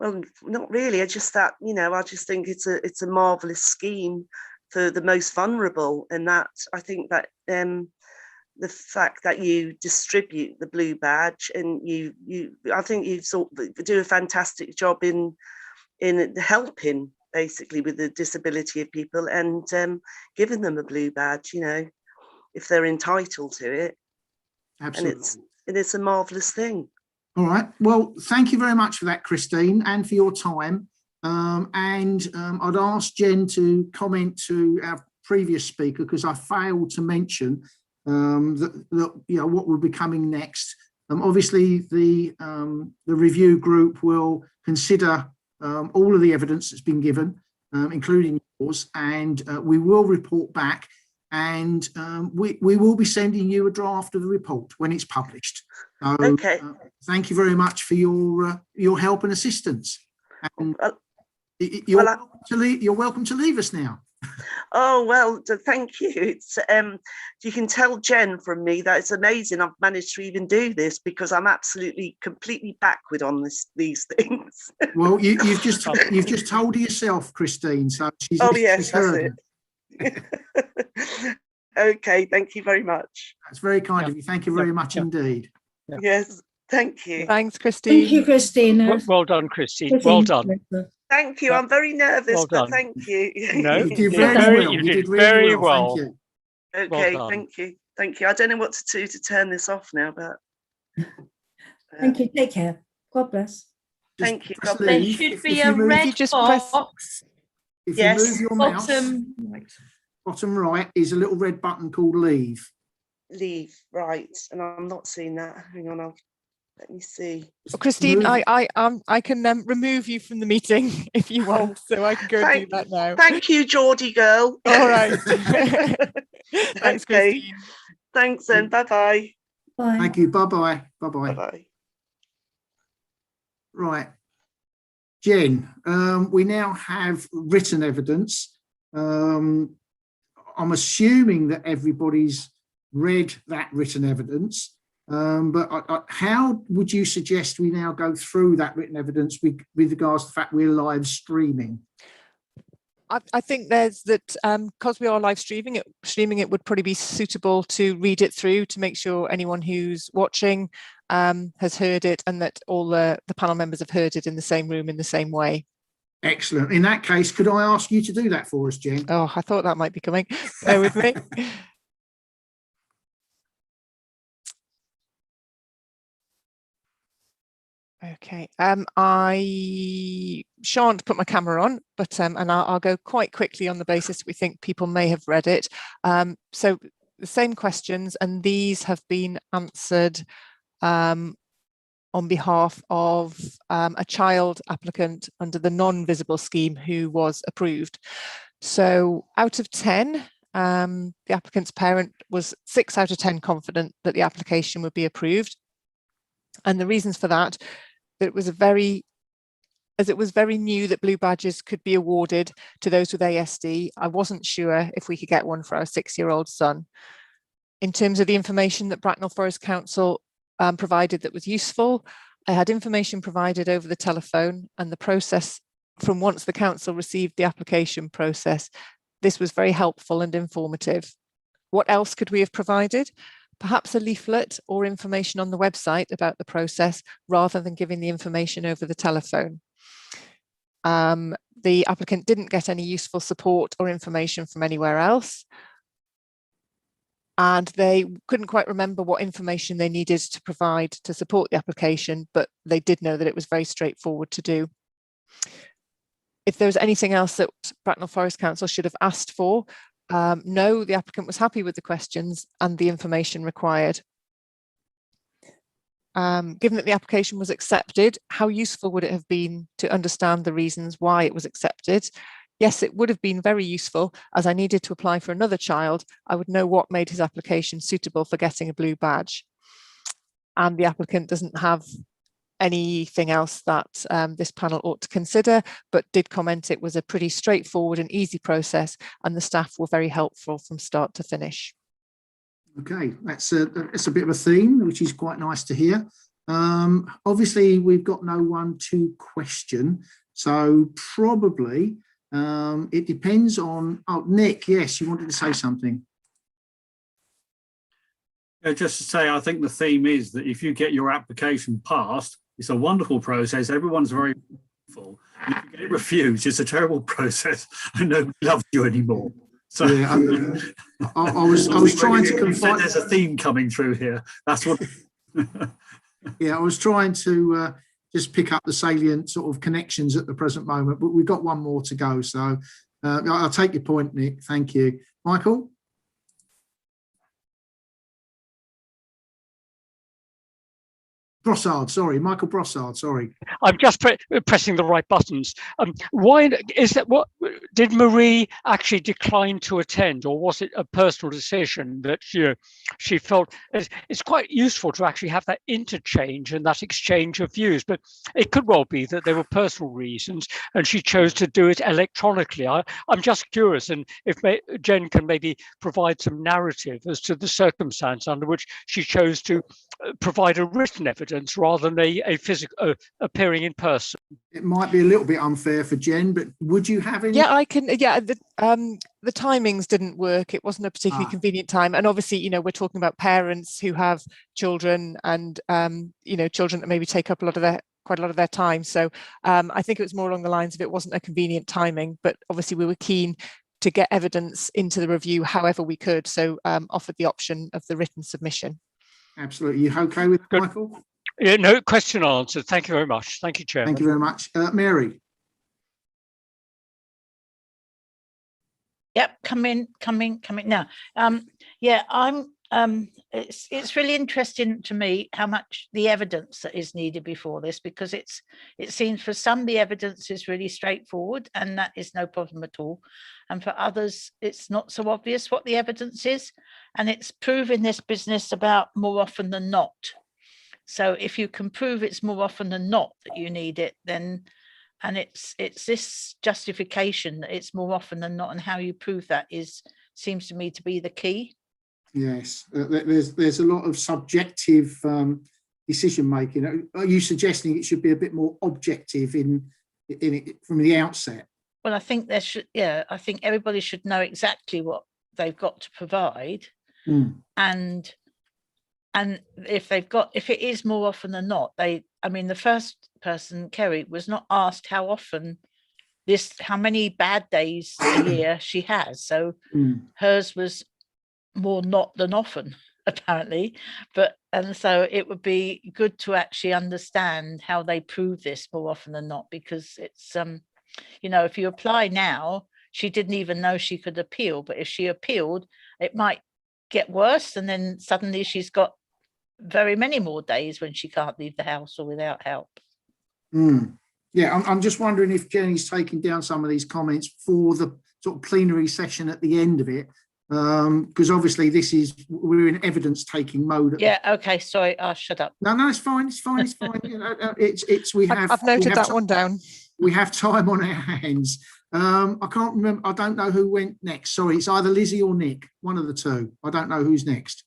Well, not really. I just think it's a marvelous scheme for the most vulnerable, and that I think that the fact that you distribute the blue badge and I think you sort of do a fantastic job in helping basically with the disability of people, and giving them a blue badge, you know, if they're entitled to it. Absolutely. And it's a marvellous thing. All right. Well, thank you very much for that, Christine, and for your time. I'd ask Jen to comment to our previous speaker, because I failed to mention that you know what will be coming next. Obviously, the review group will consider all of the evidence that's been given, including yours, and we will report back, and we will be sending you a draft of the report when it's published. So, okay. Thank you very much for your help and assistance. And you're welcome to leave us now. Oh, well, thank you. It's you can tell Jen from me that it's amazing I've managed to even do this, because I'm absolutely completely backward on these things. Well, you've just told her yourself, Christine. So she's yes, heard that's it. Okay, thank you very much. That's very kind of you. Thank you very much indeed. Yes, thank you. Thanks, Christine. Thank you, Christina. Well done, Christine. Well done. Thank you. I'm very nervous, Well but done. thank you. No, you did very well. You did really well. Thank you. Okay, Well thank you. Thank you. I don't know what to do to turn this off now, but thank you. Take care. God bless. Thank you. God There bless. should be a red box. If you move your mouse, bottom right is a little red button called leave. Leave, right. And I'm not seeing that. Hang on, let me see. Well, Christine, I can remove you from the meeting if you want, so I can go and do that now. Thank you, Geordie girl. All right. Thanks, okay. Christine. Thanks, then. Bye-bye. Bye. Thank you. Bye-bye. Bye-bye. Bye-bye. Right. Jen, we now have written evidence. I'm assuming that everybody's read that written evidence. But how would you suggest we now go through that written evidence with regards to the fact we're live streaming? I think there's that because we are live streaming it would probably be suitable to read it through to make sure anyone who's watching has heard it, and that all the panel members have heard it in the same room in the same way. Excellent. In that case, could I ask you to do that for us, Jen? Oh, I thought that might be coming. Bear with me. Okay, I shan't put my camera on, but and I'll go quite quickly on the basis we think people may have read it. So the same questions, and these have been answered on behalf of a child applicant under the non-visible scheme who was approved. So out of 10, the applicant's parent was 6 out of 10 confident that the application would be approved. And the reasons for that, it was very new that blue badges could be awarded to those with ASD. I wasn't sure if we could get one for our 6-year-old son. In terms of the information that Bracknell Forest Council provided that was useful, I had information provided over the telephone, and the process from once the council received the application process, this was very helpful and informative. What else could we have provided? Perhaps a leaflet or information on the website about the process rather than giving the information over the telephone. The applicant didn't get any useful support or information from anywhere else, and they couldn't quite remember what information they needed to provide to support the application, but they did know that it was very straightforward to do. If there was anything else that Bracknell Forest Council should have asked for, no, the applicant was happy with the questions and the information required. Given that the application was accepted, how useful would it have been to understand the reasons why it was accepted? Yes, it would have been very useful, as I needed to apply for another child. I would know what made his application suitable for getting a blue badge. And the applicant doesn't have anything else that this panel ought to consider, but did comment it was a pretty straightforward and easy process, and the staff were very helpful from start to finish. Okay, that's a bit of a theme, which is quite nice to hear. Obviously, we've got no one to question, so probably it depends on. Oh, Nick, yes, you wanted to say something. Just to say, I think the theme is that if you get your application passed, it's a wonderful process. Everyone's very full. And if you get it refused, it's a terrible process, and nobody loves you anymore. So yeah, I was trying to confine. There's a theme coming through here. That's what. Yeah, I was trying to just pick up the salient sort of connections at the present moment, but we've got one more to go. So I'll take your point, Nick. Thank you, Michael. Brossard, sorry, Michael Brossard, sorry. I'm just pressing the right buttons. Why is that? What did Marie actually decline to attend, or was it a personal decision that she felt? It's quite useful to actually have that interchange and that exchange of views, but it could well be that there were personal reasons and she chose to do it electronically. I'm just curious, and if Jen can maybe provide some narrative as to the circumstance under which she chose to provide a written evidence rather than a physical appearing in person. It might be a little bit unfair for Jen, but would you have any? Yeah, I can. Yeah, the timings didn't work. It wasn't a particularly convenient time, and obviously, we're talking about parents who have children, and children that maybe take up quite a lot of their time. So I think it was more along the lines of it wasn't a convenient timing, but obviously we were keen to get evidence into the review however we could. So offered the option of the written submission. Absolutely. You okay with that, Michael? Yeah, no, question answered. Thank you very much. Thank you, Chairman. Thank you very much. Mary. Yep, come in now. Yeah, it's really interesting to me how much the evidence that is needed before this, because it seems for some the evidence is really straightforward and that is no problem at all, and for others it's not so obvious what the evidence is, and it's proven this business about more often than not. So if you can prove it's more often than not that you need it, then and it's this justification that it's more often than not, and how you prove that seems to me to be the key. Yes, there's a lot of subjective decision making. Are you suggesting it should be a bit more objective in it from the outset? Well, I think there should. Yeah, I think everybody should know exactly what they've got to provide, and if it is more often than not, the first person, Kerry, was not asked how many bad days a year she has. So hers was more not than often, apparently. And so it would be good to actually understand how they prove this more often than not, because it's, if you apply now, she didn't even know she could appeal, but if she appealed, it might get worse. And then suddenly she's got very many more days when she can't leave the house or without help. Yeah, I'm just wondering if Jenny's taking down some of these comments for the sort of plenary session at the end of it, because obviously we're in evidence taking mode. Yeah. Okay. Sorry. Shut up. No, it's fine. It's fine. I've noted that one down. We have time on our hands. I can't remember. I don't know who went next. Sorry, it's either Lizzie or Nick. One of the two. I don't know who's next.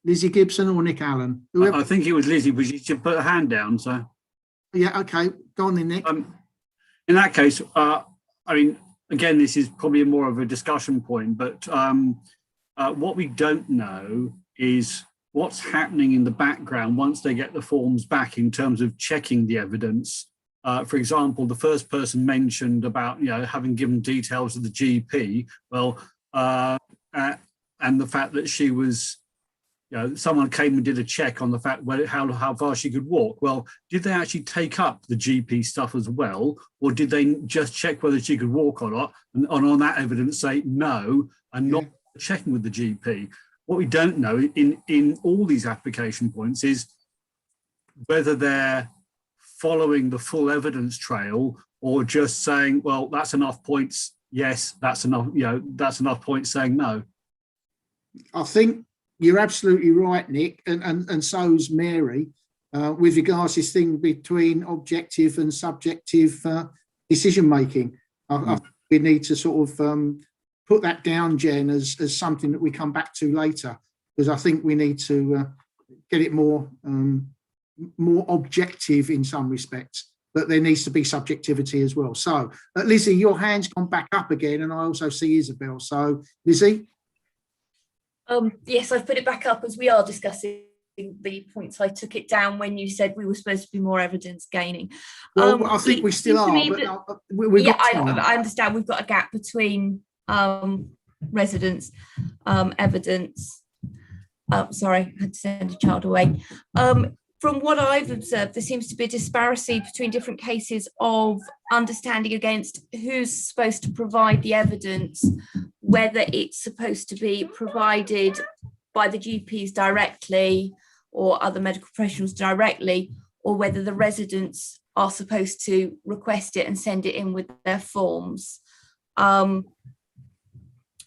Lizzie Gibson or Nick Allen? Whoever. I think it was Lizzie, but she put her hand down. So yeah, okay, go on then, Nick. In that case, again, this is probably more of a discussion point, but what we don't know is what's happening in the background once they get the forms back in terms of checking the evidence. For example, the first person mentioned about having given details of the GP. Well, and the fact that she was. Someone came and did a check on the fact how far she could walk. Well, did they actually take up the GP stuff as well, or did they just check whether she could walk or not, and on that evidence say no and not checking with the GP? What we don't know in all these application points is whether they're following the full evidence trail or just saying, well, that's enough points. Yes, that's enough. That's enough points saying no. I think you're absolutely right, Nick, and so's Mary, with regards to this thing between objective and subjective decision making. I think we need to sort of put that down, Jen, as something that we come back to later, because I think we need to get it more objective in some respects, but there needs to be subjectivity as well. So, Lizzie, your hand's gone back up again, and I also see Isabel. So, Lizzie. Yes, I've put it back up as we are discussing the points. I took it down when you said we were supposed to be more evidence gaining. Well, I think we still are, but we've got time. I understand we've got a gap between residents, evidence. Sorry, I had to send a child away. From what I've observed, there seems to be a disparity between different cases of understanding against who's supposed to provide the evidence, whether it's supposed to be provided by the GPs directly or other medical professionals directly, or whether the residents are supposed to request it and send it in with their forms.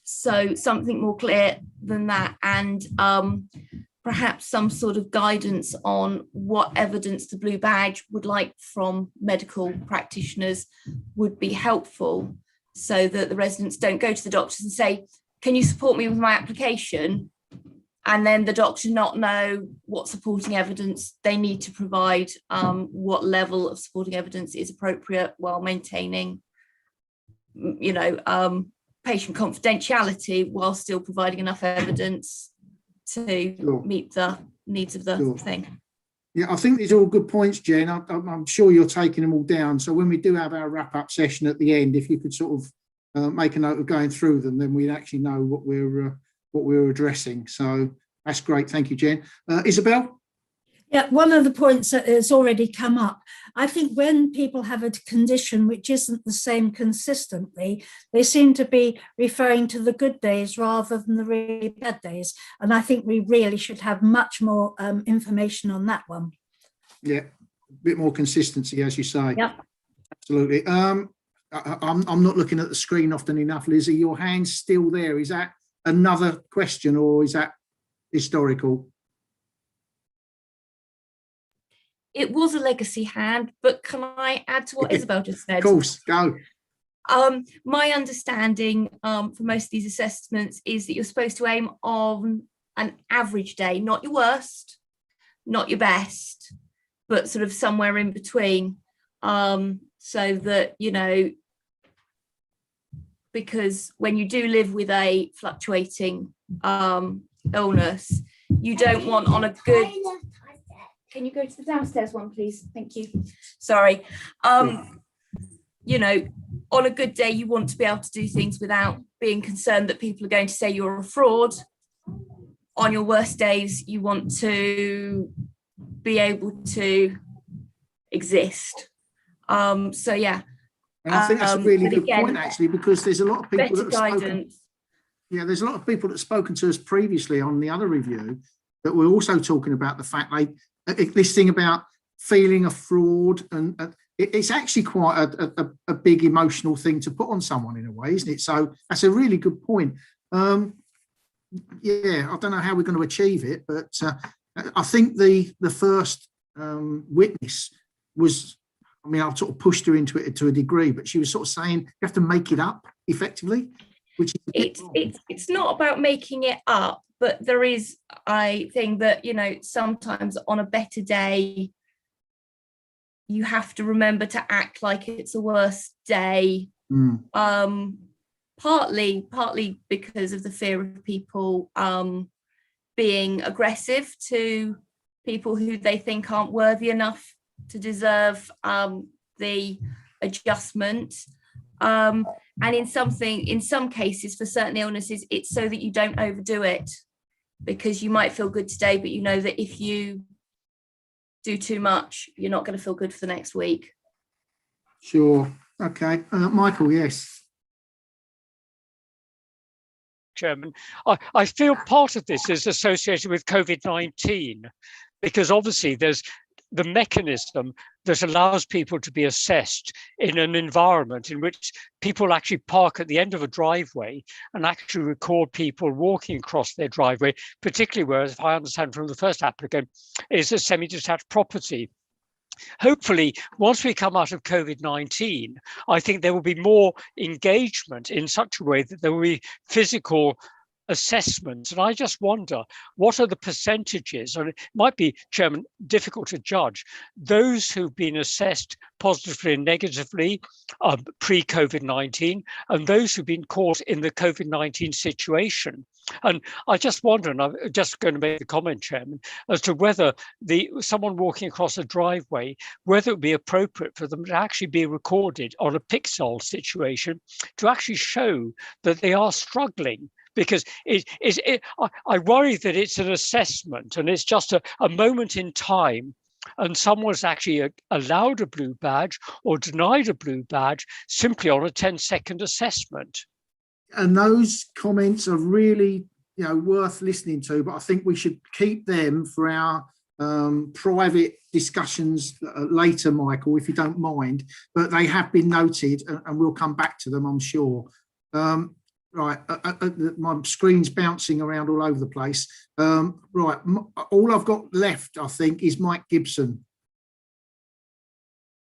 So something more clear than that, and perhaps some sort of guidance on what evidence the blue badge would like from medical practitioners would be helpful, so that the residents don't go to the doctors and say, can you support me with my application? And then the doctor not know what supporting evidence they need to provide, what level of supporting evidence is appropriate while maintaining, patient confidentiality while still providing enough evidence to meet the needs of the thing. Yeah, I think these are all good points, Jen. I'm sure you're taking them all down. So when we do have our wrap-up session at the end, if you could sort of make a note of going through them, then we'd actually know what we're addressing. So that's great. Thank you, Jen. Isabel? Yeah, one of the points that has already come up, I think when people have a condition which isn't the same consistently, they seem to be referring to the good days rather than the really bad days. And I think we really should have much more information on that one. Yeah, a bit more consistency, as you say. Yeah, absolutely. I'm not looking at the screen often enough, Lizzie. Your hand's still there. Is that another question, or is that historical? It was a legacy hand, but can I add to what Isabel just said? Of course, go. My understanding for most of these assessments is that you're supposed to aim on an average day, not your worst, not your best, but sort of somewhere in between, so that, because when you do live with a fluctuating illness, you don't want on a good... Can you go to the downstairs one, please? Thank you. Sorry. On a good day, you want to be able to do things without being concerned that people are going to say you're a fraud. On your worst days, you want to be able to exist. So yeah. And I think that's a really good point, actually, because there's a lot of people that have spoken. Yeah, there's a lot of people that have spoken to us previously on the other review that were also talking about the fact this thing about feeling a fraud, and it's actually quite a big emotional thing to put on someone in a way, isn't it? So that's a really good point. Yeah, I don't know how we're going to achieve it, but I think the first witness was, I mean, I've sort of pushed her into it to a degree, but she was sort of saying you have to make it up effectively, which is it's not about making it up. But there is, I think that, sometimes on a better day, you have to remember to act like it's a worse day. Partly because of the fear of people being aggressive to people who they think aren't worthy enough to deserve the adjustment. And in some cases, for certain illnesses, it's so that you don't overdo it. Because you might feel good today, but you know that if you do too much, you're not going to feel good for the next week. Sure. Okay. Michael, yes. Chairman, I feel part of this is associated with COVID-19, because obviously there's the mechanism that allows people to be assessed in an environment in which people actually park at the end of a driveway and actually record people walking across their driveway, particularly where, if I understand from the first applicant, is a semi-detached property. Hopefully, once we come out of COVID-19, I think there will be more engagement in such a way that there will be physical assessments. And I just wonder, what are the percentages? And it might be, Chairman, difficult to judge. Those who've been assessed positively and negatively pre-COVID-19, and those who've been caught in the COVID-19 situation. And I just wonder, and I'm just going to make a comment, Chairman, as to whether someone walking across a driveway, whether it would be appropriate for them to actually be recorded on a pixel situation to actually show that they are struggling. Because I worry that it's an assessment and it's just a moment in time, and someone's actually allowed a blue badge or denied a blue badge simply on a 10-second assessment. And those comments are really, worth listening to, but I think we should keep them for our private discussions later, Michael, if you don't mind. But they have been noted, and we'll come back to them, I'm sure. Right, my screen's bouncing around all over the place. Right, all I've got left, I think, is Mike Gibson.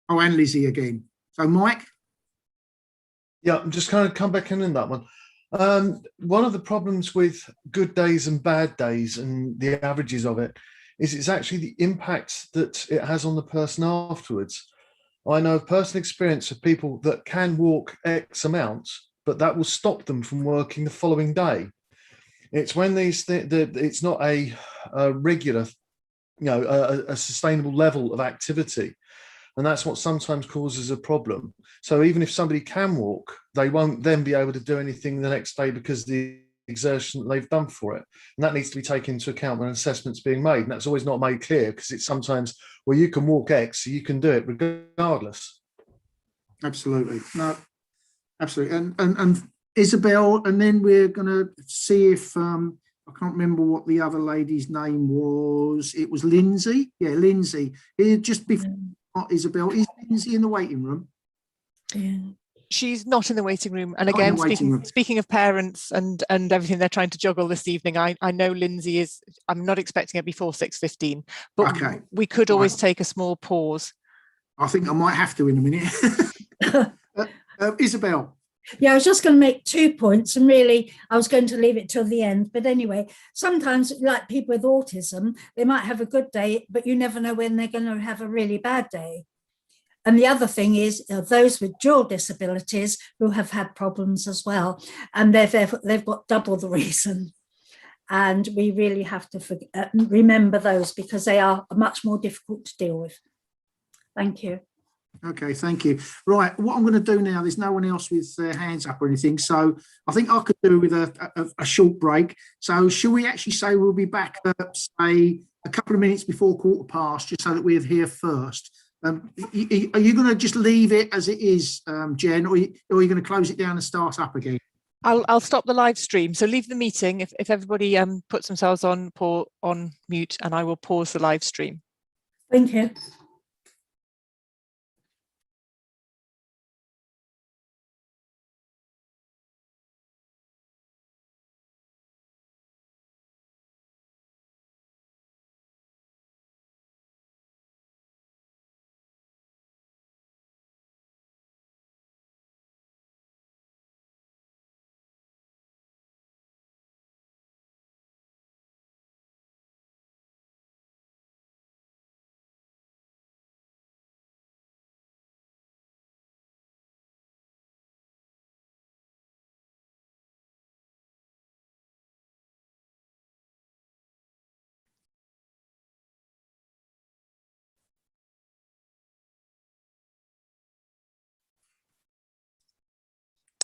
Oh, and Lizzie again. So, Mike? Yeah, I'm just kind of come back in that one. One of the problems with good days and bad days and the averages of it is it's actually the impact that it has on the person afterwards. I know of personal experience of people that can walk X amounts, but that will stop them from working the following day. It's when it's not a regular, a sustainable level of activity. And that's what sometimes causes a problem. So even if somebody can walk, they won't then be able to do anything the next day because of the exertion that they've done for it. And that needs to be taken into account when an assessment's being made. And that's always not made clear because it's sometimes, well, you can walk X, so you can do it regardless. Absolutely. No, absolutely. And Isabel, and then we're going to see if, I can't remember what the other lady's name was. It was Lindsay. Yeah, Lindsay. Just before Isabel, is Lindsay in the waiting room? Yeah. She's not in the waiting room. And again, speaking of parents and everything they're trying to juggle this evening, I know Lindsay is, I'm not expecting her before 6:15, but okay, we could always take a small pause. I think I might have to in a minute. Isabel. Yeah, I was just going to make 2 points, and really I was going to leave it till the end. But anyway, sometimes, like people with autism, they might have a good day, but you never know when they're going to have a really bad day. And the other thing is those with dual disabilities who have had problems as well, and they've got double the reason. And we really have to remember those because they are much more difficult to deal with. Thank you. Okay, thank you. Right, what I'm going to do now, there's no one else with their hands up or anything, so I think I could do with a short break. So shall we actually say we'll be back at, say, a couple of minutes before 15:15, just so that we're here first? Are you going to just leave it as it is, Jen, or are you going to close it down and start up again? I'll stop the live stream. So leave the meeting if everybody puts themselves on mute, and I will pause the live stream. Thank you.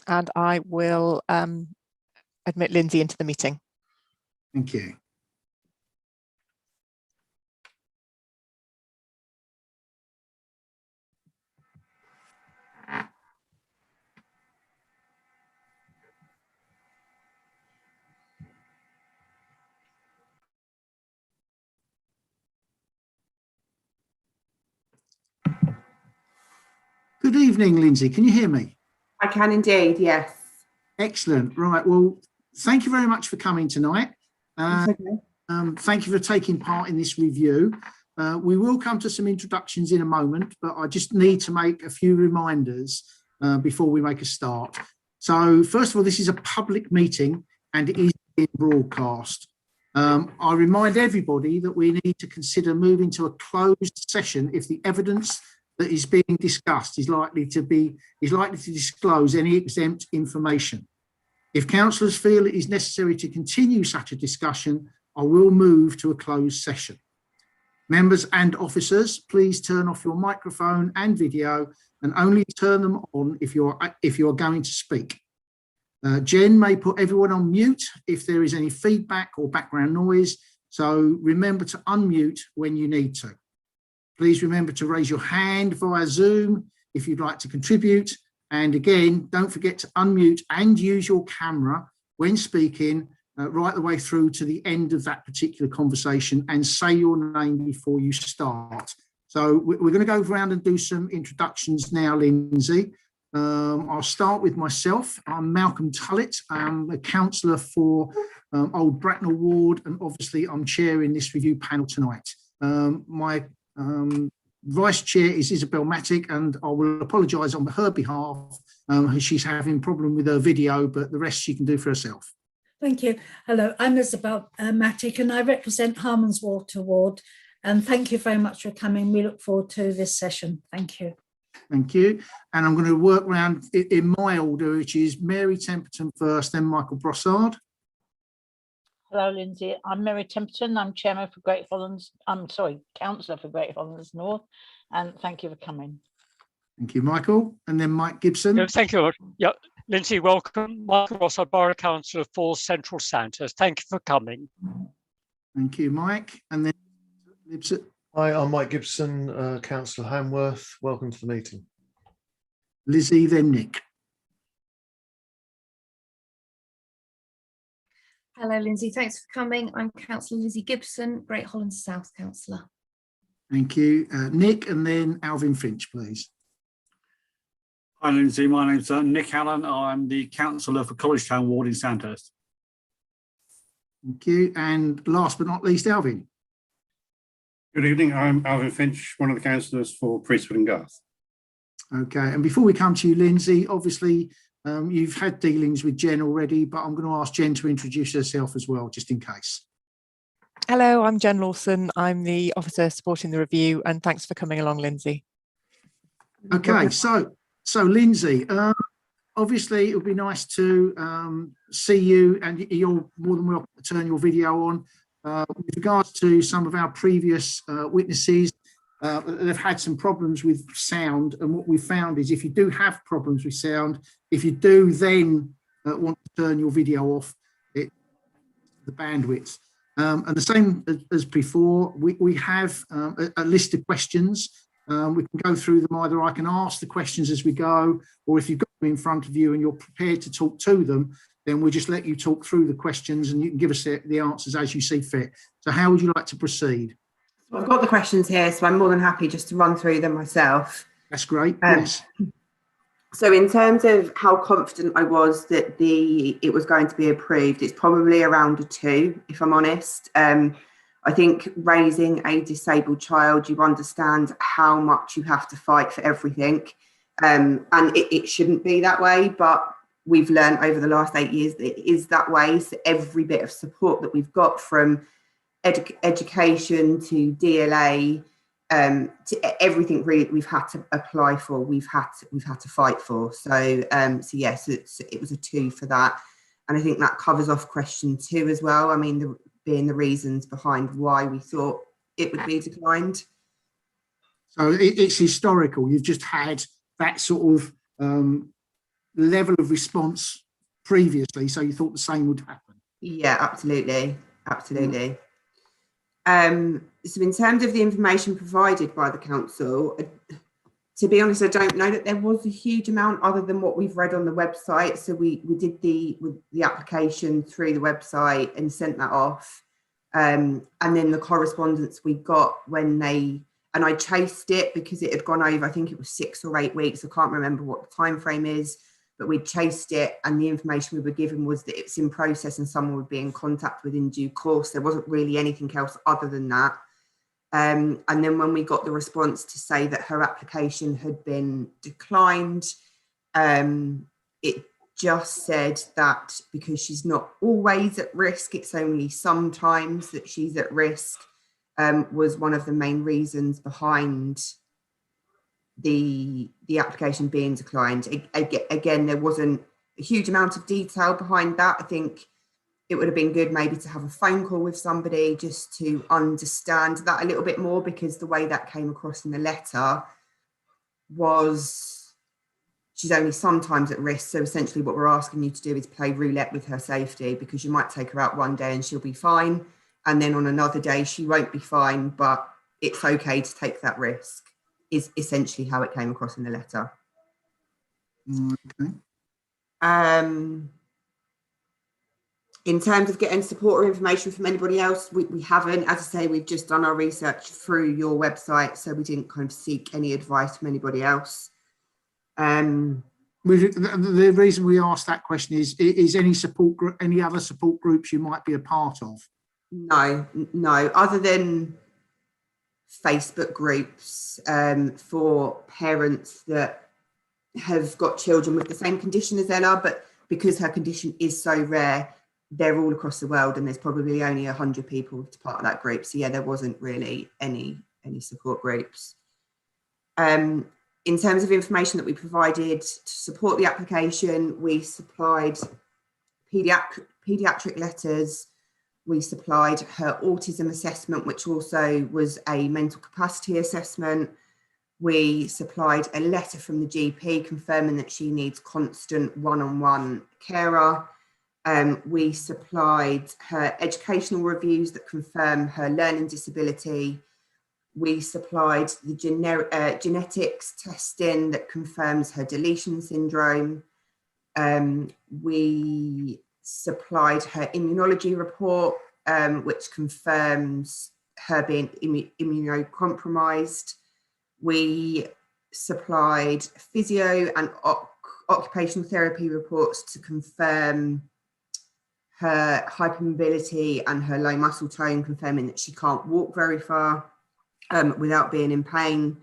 And I will admit Lindsay into the meeting. Thank you. Good evening, Lindsay. Can you hear me? I can indeed, yes. Excellent. Right. Well, thank you very much for coming tonight. Okay. Thank you for taking part in this review. We will come to some introductions in a moment, but I just need to make a few reminders before we make a start. So first of all, this is a public meeting and it is being broadcast. I remind everybody that we need to consider moving to a closed session if the evidence that is being discussed is likely to disclose any exempt information. If councillors feel it is necessary to continue such a discussion, I will move to a closed session. Members and officers, please turn off your microphone and video and only turn them on if you are going to speak. Jen may put everyone on mute if there is any feedback or background noise, so remember to unmute when you need to. Please remember to raise your hand via Zoom if you'd like to contribute. And again, don't forget to unmute and use your camera when speaking right the way through to the end of that particular conversation, and say your name before you start. So we're going to go around and do some introductions now, Lindsay. I'll start with myself. I'm Malcolm Tullett. I'm a councillor for Old Bracknell Ward, and obviously I'm chairing this review panel tonight. My Vice Chair is Isabel Mattick, and I will apologise on her behalf. She's having a problem with her video, but the rest she can do for herself. Thank you. Hello, I'm Isabel Mattick, and I represent Harmons Water Ward. And thank you very much for coming. We look forward to this session. Thank you. Thank you. And I'm going to work around in my order, which is Mary Temperton first, then Michael Brossard. Hello, Lindsay. I'm Mary Temperton. I'm chairman for Great Hollands. I'm sorry, councillor for Great Hollands North. And thank you for coming. Thank you, Michael. And then Mike Gibson. Yeah, thank you. Yeah, Lindsay, welcome. Michael Brossard, Borough Councillor for Central Sandhurst. Thank you for coming. Thank you, Mike. And then Hi, I'm Mike Gibson, Councillor Hamworth. Welcome to the meeting. Lizzie, then Nick. Hello, Lindsay. Thanks for coming. I'm Councillor Lizzie Gibson, Great Hollands South Councillor. Thank you, Nick, and then Alvin Finch, please. Hi, Lindsay. My name's Nick Allen. I'm the councillor for College Town Ward in Sandhurst. Thank you. And last but not least, Alvin. Good evening. I'm Alvin Finch, one of the councillors for Priestwood and Garth. Okay. And before we come to you, Lindsay, obviously you've had dealings with Jen already, but I'm going to ask Jen to introduce herself as well, just in case. Hello, I'm Jen Lawson. I'm the officer supporting the review, and thanks for coming along, Lindsay. Okay, so Lindsay, obviously it would be nice to see you, and you're more than welcome to turn your video on. With regards to some of our previous witnesses, they've had some problems with sound, and what we found is if you do have problems with sound, if you do then want to turn your video off, the bandwidth. And the same as before, we have a list of questions. We can go through them. Either I can ask the questions as we go, or if you've got them in front of you and you're prepared to talk to them, then we'll just let you talk through the questions and you can give us the answers as you see fit. So how would you like to proceed? So I've got the questions here, so I'm more than happy just to run through them myself. That's great, yes. So in terms of how confident I was that it was going to be approved, it's probably around a 2, if I'm honest. I think raising a disabled child, you understand how much you have to fight for everything. And it shouldn't be that way, but we've learned over the last 8 years that it is that way. So every bit of support that we've got, from education to DLA, to everything really we've had to apply for, we've had to fight for. So yes, it was a 2 for that. And I think that covers off question 2 as well. I mean, being the reasons behind why we thought it would be declined. So it's historical. You've just had that sort of level of response previously, so you thought the same would happen. Yeah, absolutely. So in terms of the information provided by the council, to be honest, I don't know that there was a huge amount other than what we've read on the website. So we did the application through the website and sent that off. And then the correspondence we got and I chased it because it had gone over, I think it was 6 or 8 weeks. I can't remember what the time frame is, but we chased it, and the information we were given was that it's in process and someone would be in contact within due course. There wasn't really anything else other than that. And then when we got the response to say that her application had been declined, it just said that because she's not always at risk, it's only sometimes that she's at risk, was one of the main reasons behind the application being declined. Again, there wasn't a huge amount of detail behind that. I think it would have been good maybe to have a phone call with somebody just to understand that a little bit more, because the way that came across in the letter was she's only sometimes at risk. So essentially what we're asking you to do is play roulette with her safety, because you might take her out one day and she'll be fine, and then on another day she won't be fine, but it's okay to take that risk, is essentially how it came across in the letter. Okay. In terms of getting support or information from anybody else, we haven't. As I say, we've just done our research through your website, so we didn't kind of seek any advice from anybody else. The reason we asked that question is any support group, any other support groups you might be a part of? No, other than Facebook groups for parents that have got children with the same condition as Ella, but because her condition is so rare, they're all across the world, and there's probably only 100 people to part of that group. So yeah, there wasn't really any support groups. In terms of information that we provided to support the application, we supplied pediatric letters. We supplied her autism assessment, which also was a mental capacity assessment. We supplied a letter from the GP confirming that she needs constant one-on-one carer. We supplied her educational reviews that confirm her learning disability. We supplied the genetics testing that confirms her deletion syndrome. We supplied her immunology report, which confirms her being immunocompromised. We supplied physio and occupational therapy reports to confirm her hypermobility and her low muscle tone, confirming that she can't walk very far without being in pain,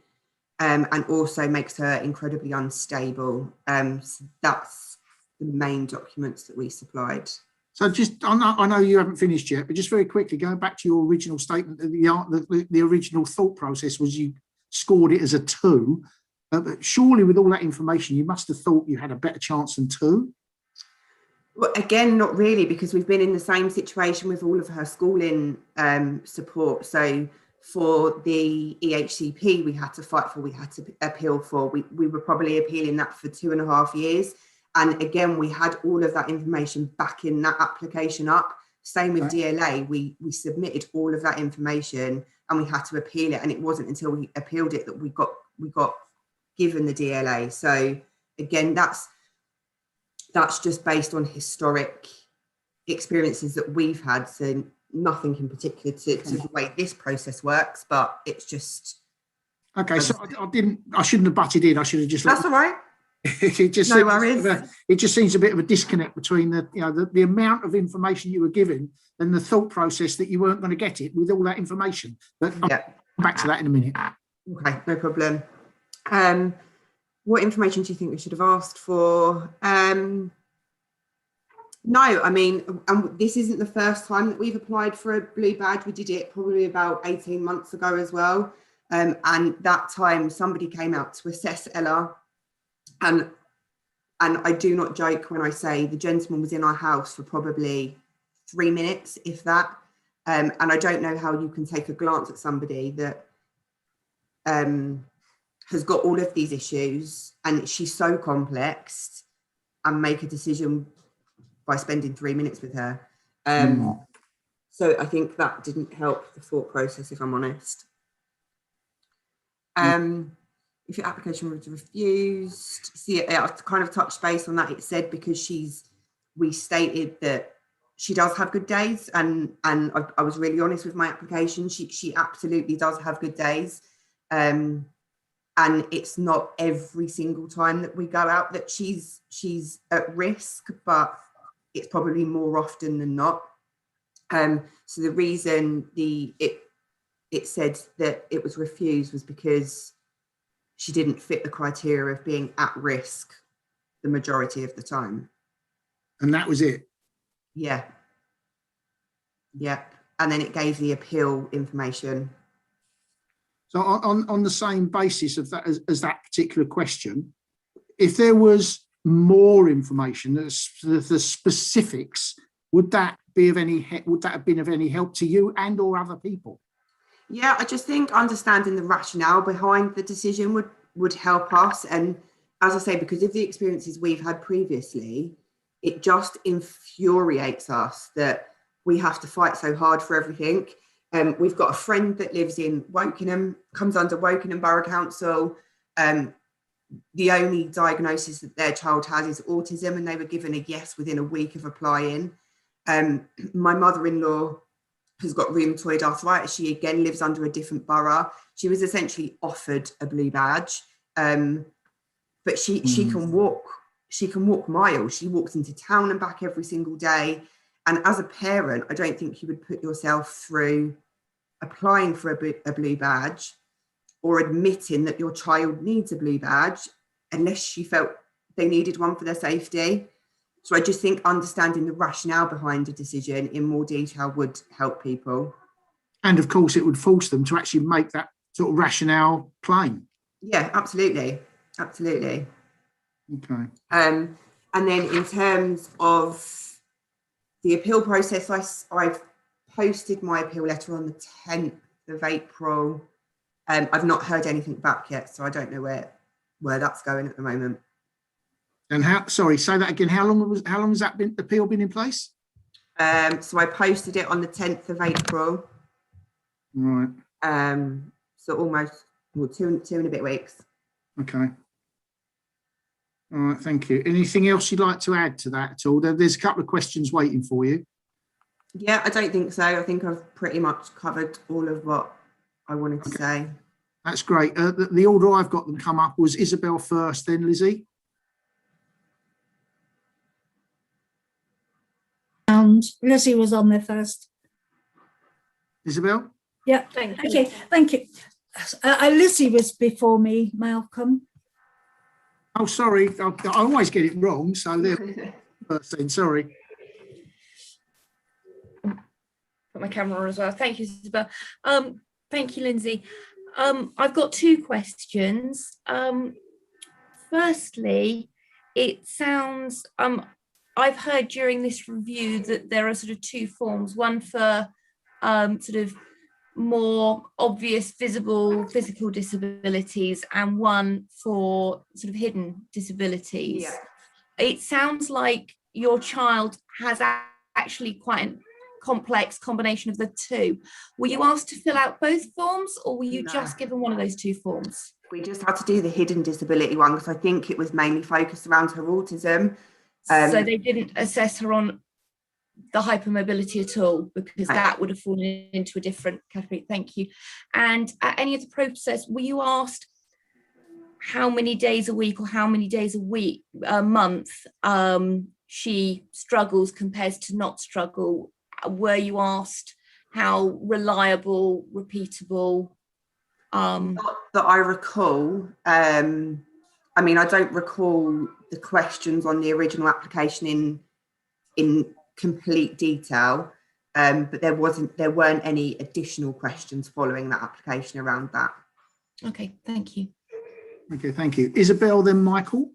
and also makes her incredibly unstable. So that's the main documents that we supplied. So just, I know you haven't finished yet, but just very quickly, going back to your original statement, the original thought process was you scored it as a 2. But surely with all that information, you must have thought you had a better chance than 2. Well, again, not really, because we've been in the same situation with all of her schooling support. So for the EHCP we had to fight for, we had to appeal for, we were probably appealing that for 2.5 years. And again, we had all of that information back in that application up. Same with DLA, we submitted all of that information and we had to appeal it. And it wasn't until we appealed it that we got given the DLA. So again, that's just based on historic experiences that we've had. So nothing in particular to the way this process works, but it's just. Okay, so I shouldn't have butted in. I should have just. That's all right. No worries. It just seems a bit of a disconnect between the amount of information you were given and the thought process that you weren't going to get it with all that information. But I'll come back to that in a minute. Okay, no problem. What information do you think we should have asked for? No, I mean, this isn't the first time that we've applied for a blue badge. We did it probably about 18 months ago as well. And that time somebody came out to assess Ella. And I do not joke when I say the gentleman was in our house for probably 3 minutes, if that. And I don't know how you can take a glance at somebody that has got all of these issues and she's so complex and make a decision by spending 3 minutes with her. So I think that didn't help the thought process, if I'm honest. If your application was refused, see, I kind of touched base on that. It said because we stated that she does have good days, and I was really honest with my application. She absolutely does have good days, and it's not every single time that we go out that she's at risk, but it's probably more often than not. So the reason it said that it was refused was because she didn't fit the criteria of being at risk the majority of the time. And that was it? Yeah. Yep. And then it gave the appeal information. So on the same basis of that as that particular question, if there was more information, the specifics, would that have been of any help to you and or other people? Yeah, I just think understanding the rationale behind the decision would help us. And as I say, because of the experiences we've had previously, it just infuriates us that we have to fight so hard for everything. We've got a friend that lives in Wokingham, comes under Wokingham Borough Council. The only diagnosis that their child has is autism, and they were given a yes within a week of applying. My mother-in-law has got rheumatoid arthritis. She again lives under a different borough. She was essentially offered a blue badge, but she can walk. She can walk miles. She walks into town and back every single day. And as a parent, I don't think you would put yourself through applying for a blue badge or admitting that your child needs a blue badge unless you felt they needed one for their safety. So I just think understanding the rationale behind a decision in more detail would help people. And of course, it would force them to actually make that sort of rationale plain. Yeah, absolutely. Absolutely. Okay. And then in terms of the appeal process, I've posted my appeal letter on the 10th of April. I've not heard anything back yet, so I don't know where that's going at the moment. And say that again. How long has that appeal been in place? So I posted it on the 10th of April. Right. So almost two and a bit weeks. Okay. All right, thank you. Anything else you'd like to add to that at all? There's a couple of questions waiting for you. Yeah, I don't think so. I think I've pretty much covered all of what I wanted to say. That's great. The order I've got them come up was Isabel first, then Lizzie. And Lizzie was on there first. Isabel? Yeah, thank you. Okay, thank you. Lizzie was before me, Malcolm. Oh, sorry. I always get it wrong. So there first then, sorry. Put my camera on as well. Thank you, Isabel. Thank you, Lindsay. I've got two questions. Firstly, it sounds, I've heard during this review that there are sort of two forms, one for sort of more obvious, visible physical disabilities and one for sort of hidden disabilities. Yeah. It sounds like your child has actually quite a complex combination of the two. Were you asked to fill out both forms, or were you just given one of those two forms? We just had to do the hidden disability one because I think it was mainly focused around her autism. So they didn't assess her on the hypermobility at all, because that would have fallen into a different category. Thank you. And at any of the process, were you asked how many days a week or how many days a month she struggles compares to not struggle? Were you asked how reliable, repeatable? Not that I recall. I mean, I don't recall the questions on the original application in complete detail, but there weren't any additional questions following that application around that. Okay, thank you. Okay, thank you. Isabel, then Michael.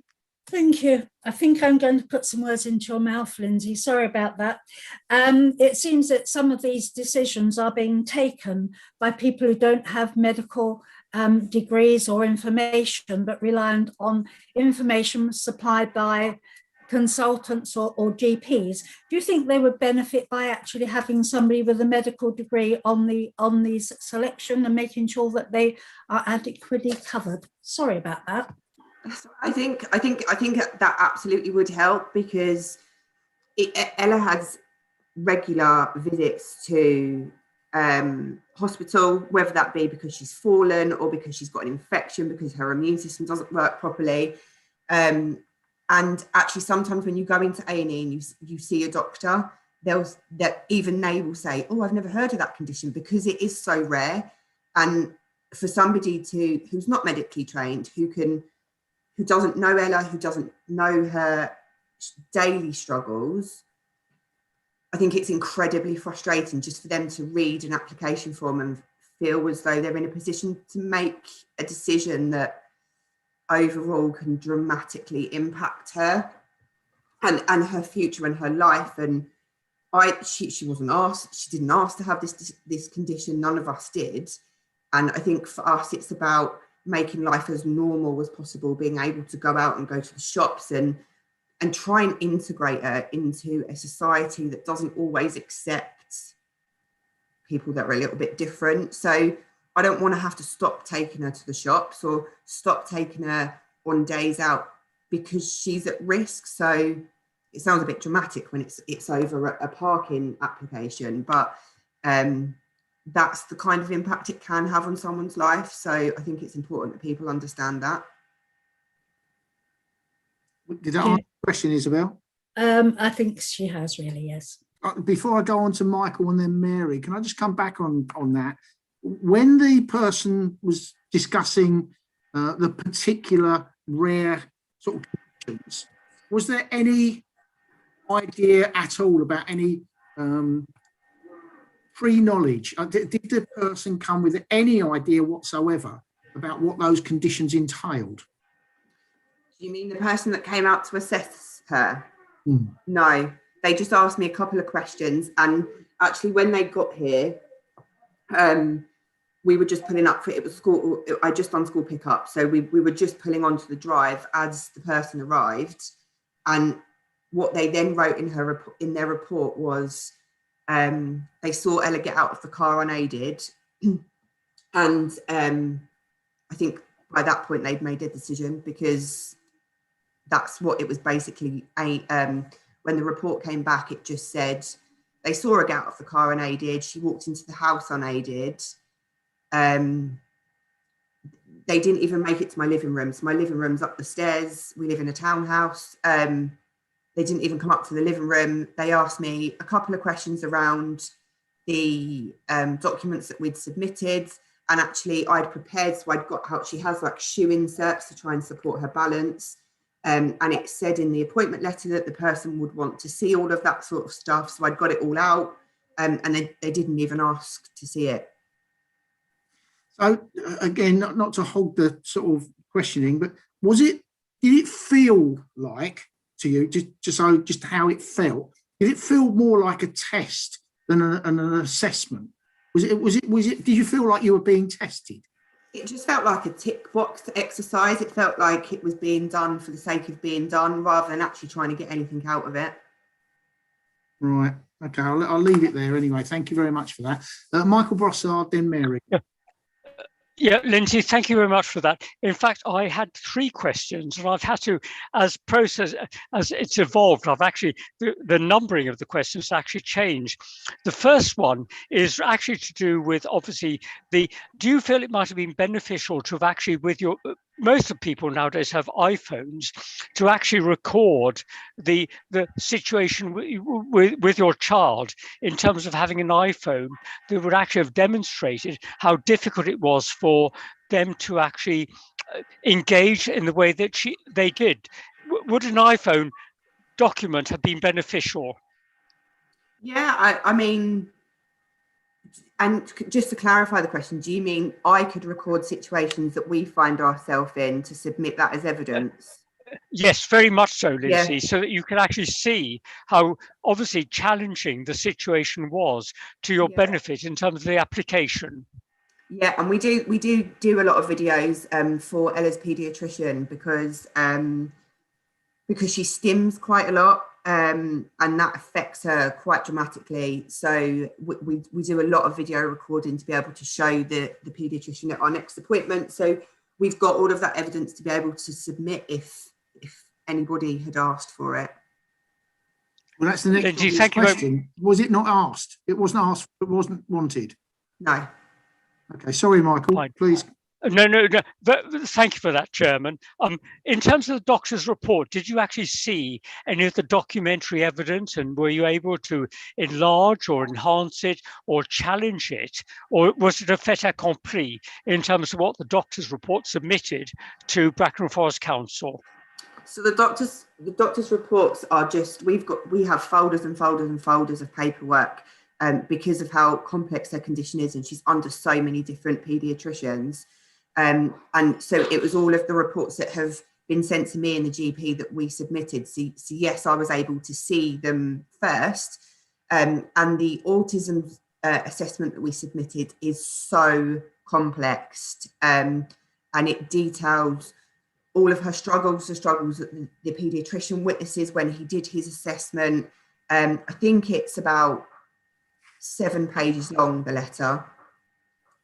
Thank you. I think I'm going to put some words into your mouth, Lindsay. Sorry about that. It seems that some of these decisions are being taken by people who don't have medical degrees or information, but reliant on information supplied by consultants or GPs. Do you think they would benefit by actually having somebody with a medical degree on these selection and making sure that they are adequately covered? Sorry about that. I think that absolutely would help, because Ella has regular visits to hospital, whether that be because she's fallen or because she's got an infection, because her immune system doesn't work properly. And actually, sometimes when you go into A&E and you see a doctor, even they will say, "Oh, I've never heard of that condition," because it is so rare. And for somebody who's not medically trained, who doesn't know Ella, who doesn't know her daily struggles, I think it's incredibly frustrating just for them to read an application form and feel as though they're in a position to make a decision that overall can dramatically impact her and her future and her life. And she wasn't asked, she didn't ask to have this condition, none of us did. And I think for us, it's about making life as normal as possible, being able to go out and go to the shops and try and integrate her into a society that doesn't always accept people that are a little bit different. So I don't want to have to stop taking her to the shops or stop taking her on days out because she's at risk. So it sounds a bit dramatic when it's over a parking application, but that's the kind of impact it can have on someone's life. So I think it's important that people understand that. Did that answer the question, Isabel? I think she has really, yes. Before I go on to Michael and then Mary, can I just come back on that? When the person was discussing the particular rare sort of conditions, was there any idea at all about any pre-knowledge? Did the person come with any idea whatsoever about what those conditions entailed? Do you mean the person that came out to assess her? No, they just asked me a couple of questions, and actually when they got here, we were just pulling up for it was school. I just done school pickup, so we were just pulling onto the drive as the person arrived, and what they then wrote in their report was they saw Ella get out of the car unaided, and I think by that point they'd made a decision because that's what it was basically. When the report came back, it just said they saw her get out of the car unaided. She walked into the house unaided. They didn't even make it to my living room. So my living room's up the stairs. We live in a townhouse. They didn't even come up to the living room. They asked me a couple of questions around the documents that we'd submitted. And actually I'd prepared, so I'd got how she has like shoe inserts to try and support her balance. And it said in the appointment letter that the person would want to see all of that sort of stuff. So I'd got it all out, and they didn't even ask to see it. So again, not to hog the sort of questioning, but did it feel like to you, just how it felt? Did it feel more like a test than an assessment? Was it? Did you feel like you were being tested? It just felt like a tick box exercise. It felt like it was being done for the sake of being done rather than actually trying to get anything out of it. Right. Okay. I'll leave it there anyway. Thank you very much for that. Michael Brossard, then Mary. Yeah, Lindsay, thank you very much for that. In fact, I had 3 questions, and I've had to, as it's evolved, I've actually, the numbering of the questions actually changed. The first one is actually to do with, obviously, do you feel it might have been beneficial to have actually, with your, most of people nowadays have iPhones, to actually record the situation with your child in terms of having an iPhone that would actually have demonstrated how difficult it was for them to actually engage in the way that they did. Would an iPhone document have been beneficial? Yeah, I mean, and just to clarify the question, do you mean I could record situations that we find ourselves in to submit that as evidence? Yes, very much so, Lindsay, Yeah. so that you can actually see how obviously challenging the situation was to your benefit in terms of the application. Yeah, and we do a lot of videos for Ella's paediatrician because she stims quite a lot. And that affects her quite dramatically. So we do a lot of video recording to be able to show the paediatrician at our next appointment. So we've got all of that evidence to be able to submit if anybody had asked for it. Well, that's the next question. Was it not asked? It wasn't asked, it wasn't wanted? No. Okay, sorry, Michael, Fine. Please. No. Thank you for that, Chairman. In terms of the doctor's report, did you actually see any of the documentary evidence, and were you able to enlarge or enhance it or challenge it, or was it a fait accompli in terms of what the doctor's report submitted to Bracknell Forest Council? So the doctor's reports are just, we have folders and folders and folders of paperwork because of how complex her condition is, and she's under so many different paediatricians. And so it was all of the reports that have been sent to me and the GP that we submitted. So yes, I was able to see them first. And the autism assessment that we submitted is so complex, and it detailed all of her struggles, the struggles that the paediatrician witnesses when he did his assessment. I think it's about 7 pages long, the letter,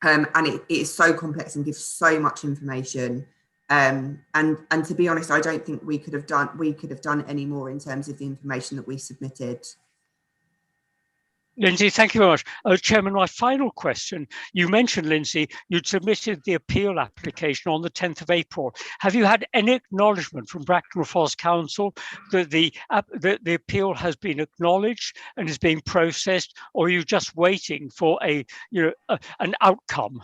and it is so complex and gives so much information. And to be honest, I don't think we could have done any more in terms of the information that we submitted. Lindsay, thank you very much. Chairman, my final question, you mentioned, Lindsay, you'd submitted the appeal application on the 10th of April. Have you had any acknowledgement from Bracknell Forest Council that the appeal has been acknowledged and is being processed, or are you just waiting for an outcome?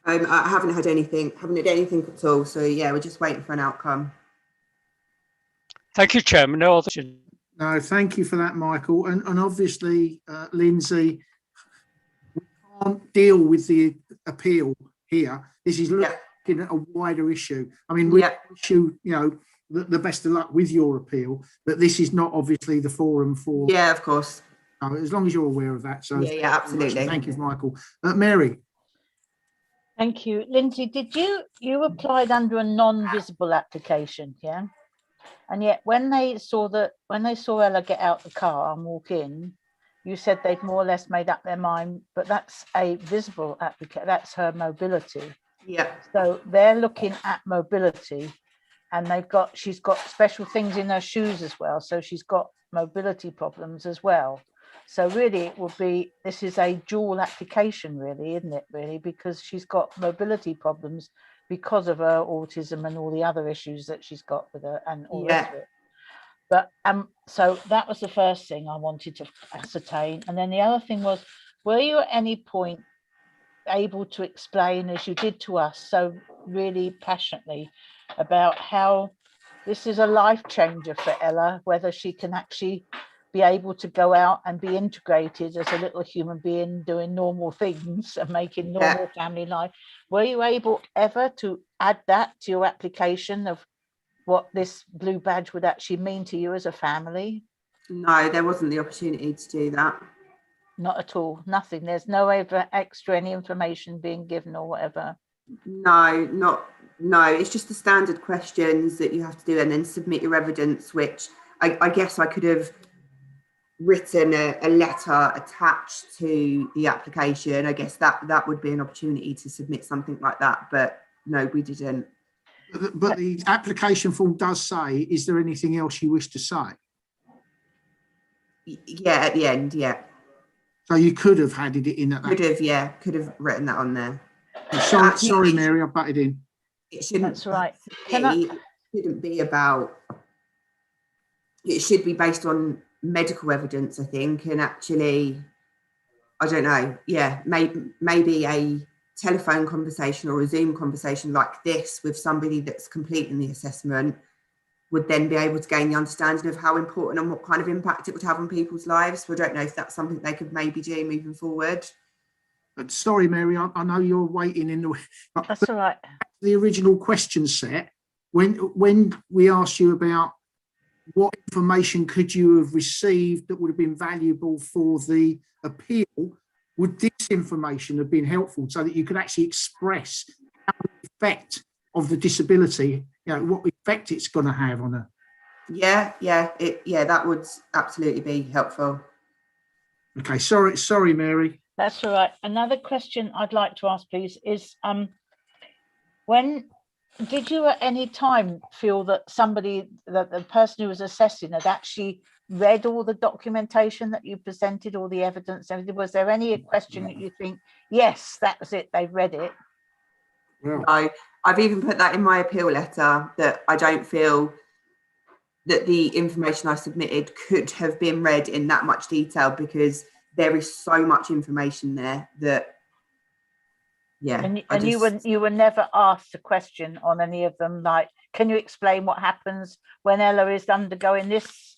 I haven't had anything at all. So yeah, we're just waiting for an outcome. Thank you, Chairman. No other questions. No, thank you for that, Michael. And obviously, Lindsay, we can't deal with the appeal here. This is looking at a wider issue. I mean, we wish you, the best of luck with your appeal, but this is not obviously the forum for. Yeah, of course. As long as you're aware of that. So yeah, absolutely. Thank you, Michael. Mary. Thank you, Lindsay. Did you applied under a non-visible application? Yeah. And yet, when they saw Ella get out the car and walk in, you said they'd more or less made up their mind. But that's a visible application. That's her mobility. Yeah. So they're looking at mobility, and she's got special things in her shoes as well. So she's got mobility problems as well. So really, it would be, this is a dual application, really, isn't it? Really, because she's got mobility problems because of her autism and all the other issues that she's got with her and all the rest of it. But so that was the first thing I wanted to ascertain. And then the other thing was, were you at any point able to explain, as you did to us so really passionately, about how this is a life changer for Ella, whether she can actually be able to go out and be integrated as a little human being doing normal things and making normal family life. Were you able ever to add that to your application of what this blue badge would actually mean to you as a family? No, there wasn't the opportunity to do that. Not at all, nothing. There's no extra any information being given or whatever. No, it's just the standard questions that you have to do and then submit your evidence, which I guess I could have written a letter attached to the application. I guess that would be an opportunity to submit something like that, but no, we didn't. But the application form does say, is there anything else you wish to say? Yeah, at the end, yeah. So you could have added it in at that. Could have written that on there. Sorry, Mary, I butted in. It shouldn't. That's right. It shouldn't be about. It should be based on medical evidence, I think, and actually, I don't know. Yeah, maybe a telephone conversation or a Zoom conversation like this with somebody that's completing the assessment would then be able to gain the understanding of how important and what kind of impact it would have on people's lives. So I don't know if that's something they could maybe do moving forward. But sorry, Mary, I know you're waiting in the. That's all right. The original question set, when we asked you about what information could you have received that would have been valuable for the appeal, would this information have been helpful so that you could actually express the effect of the disability, what effect it's going to have on her? Yeah, that would absolutely be helpful. Okay, sorry, Mary. That's all right. Another question I'd like to ask, please, is when did you at any time feel that the person who was assessing had actually read all the documentation that you presented, all the evidence? Was there any question that you think, yes, that was it, they've read it? No, I've even put that in my appeal letter, that I don't feel that the information I submitted could have been read in that much detail, because there is so much information there that, yeah. And you were never asked a question on any of them, like, Can you explain what happens when Ella is undergoing this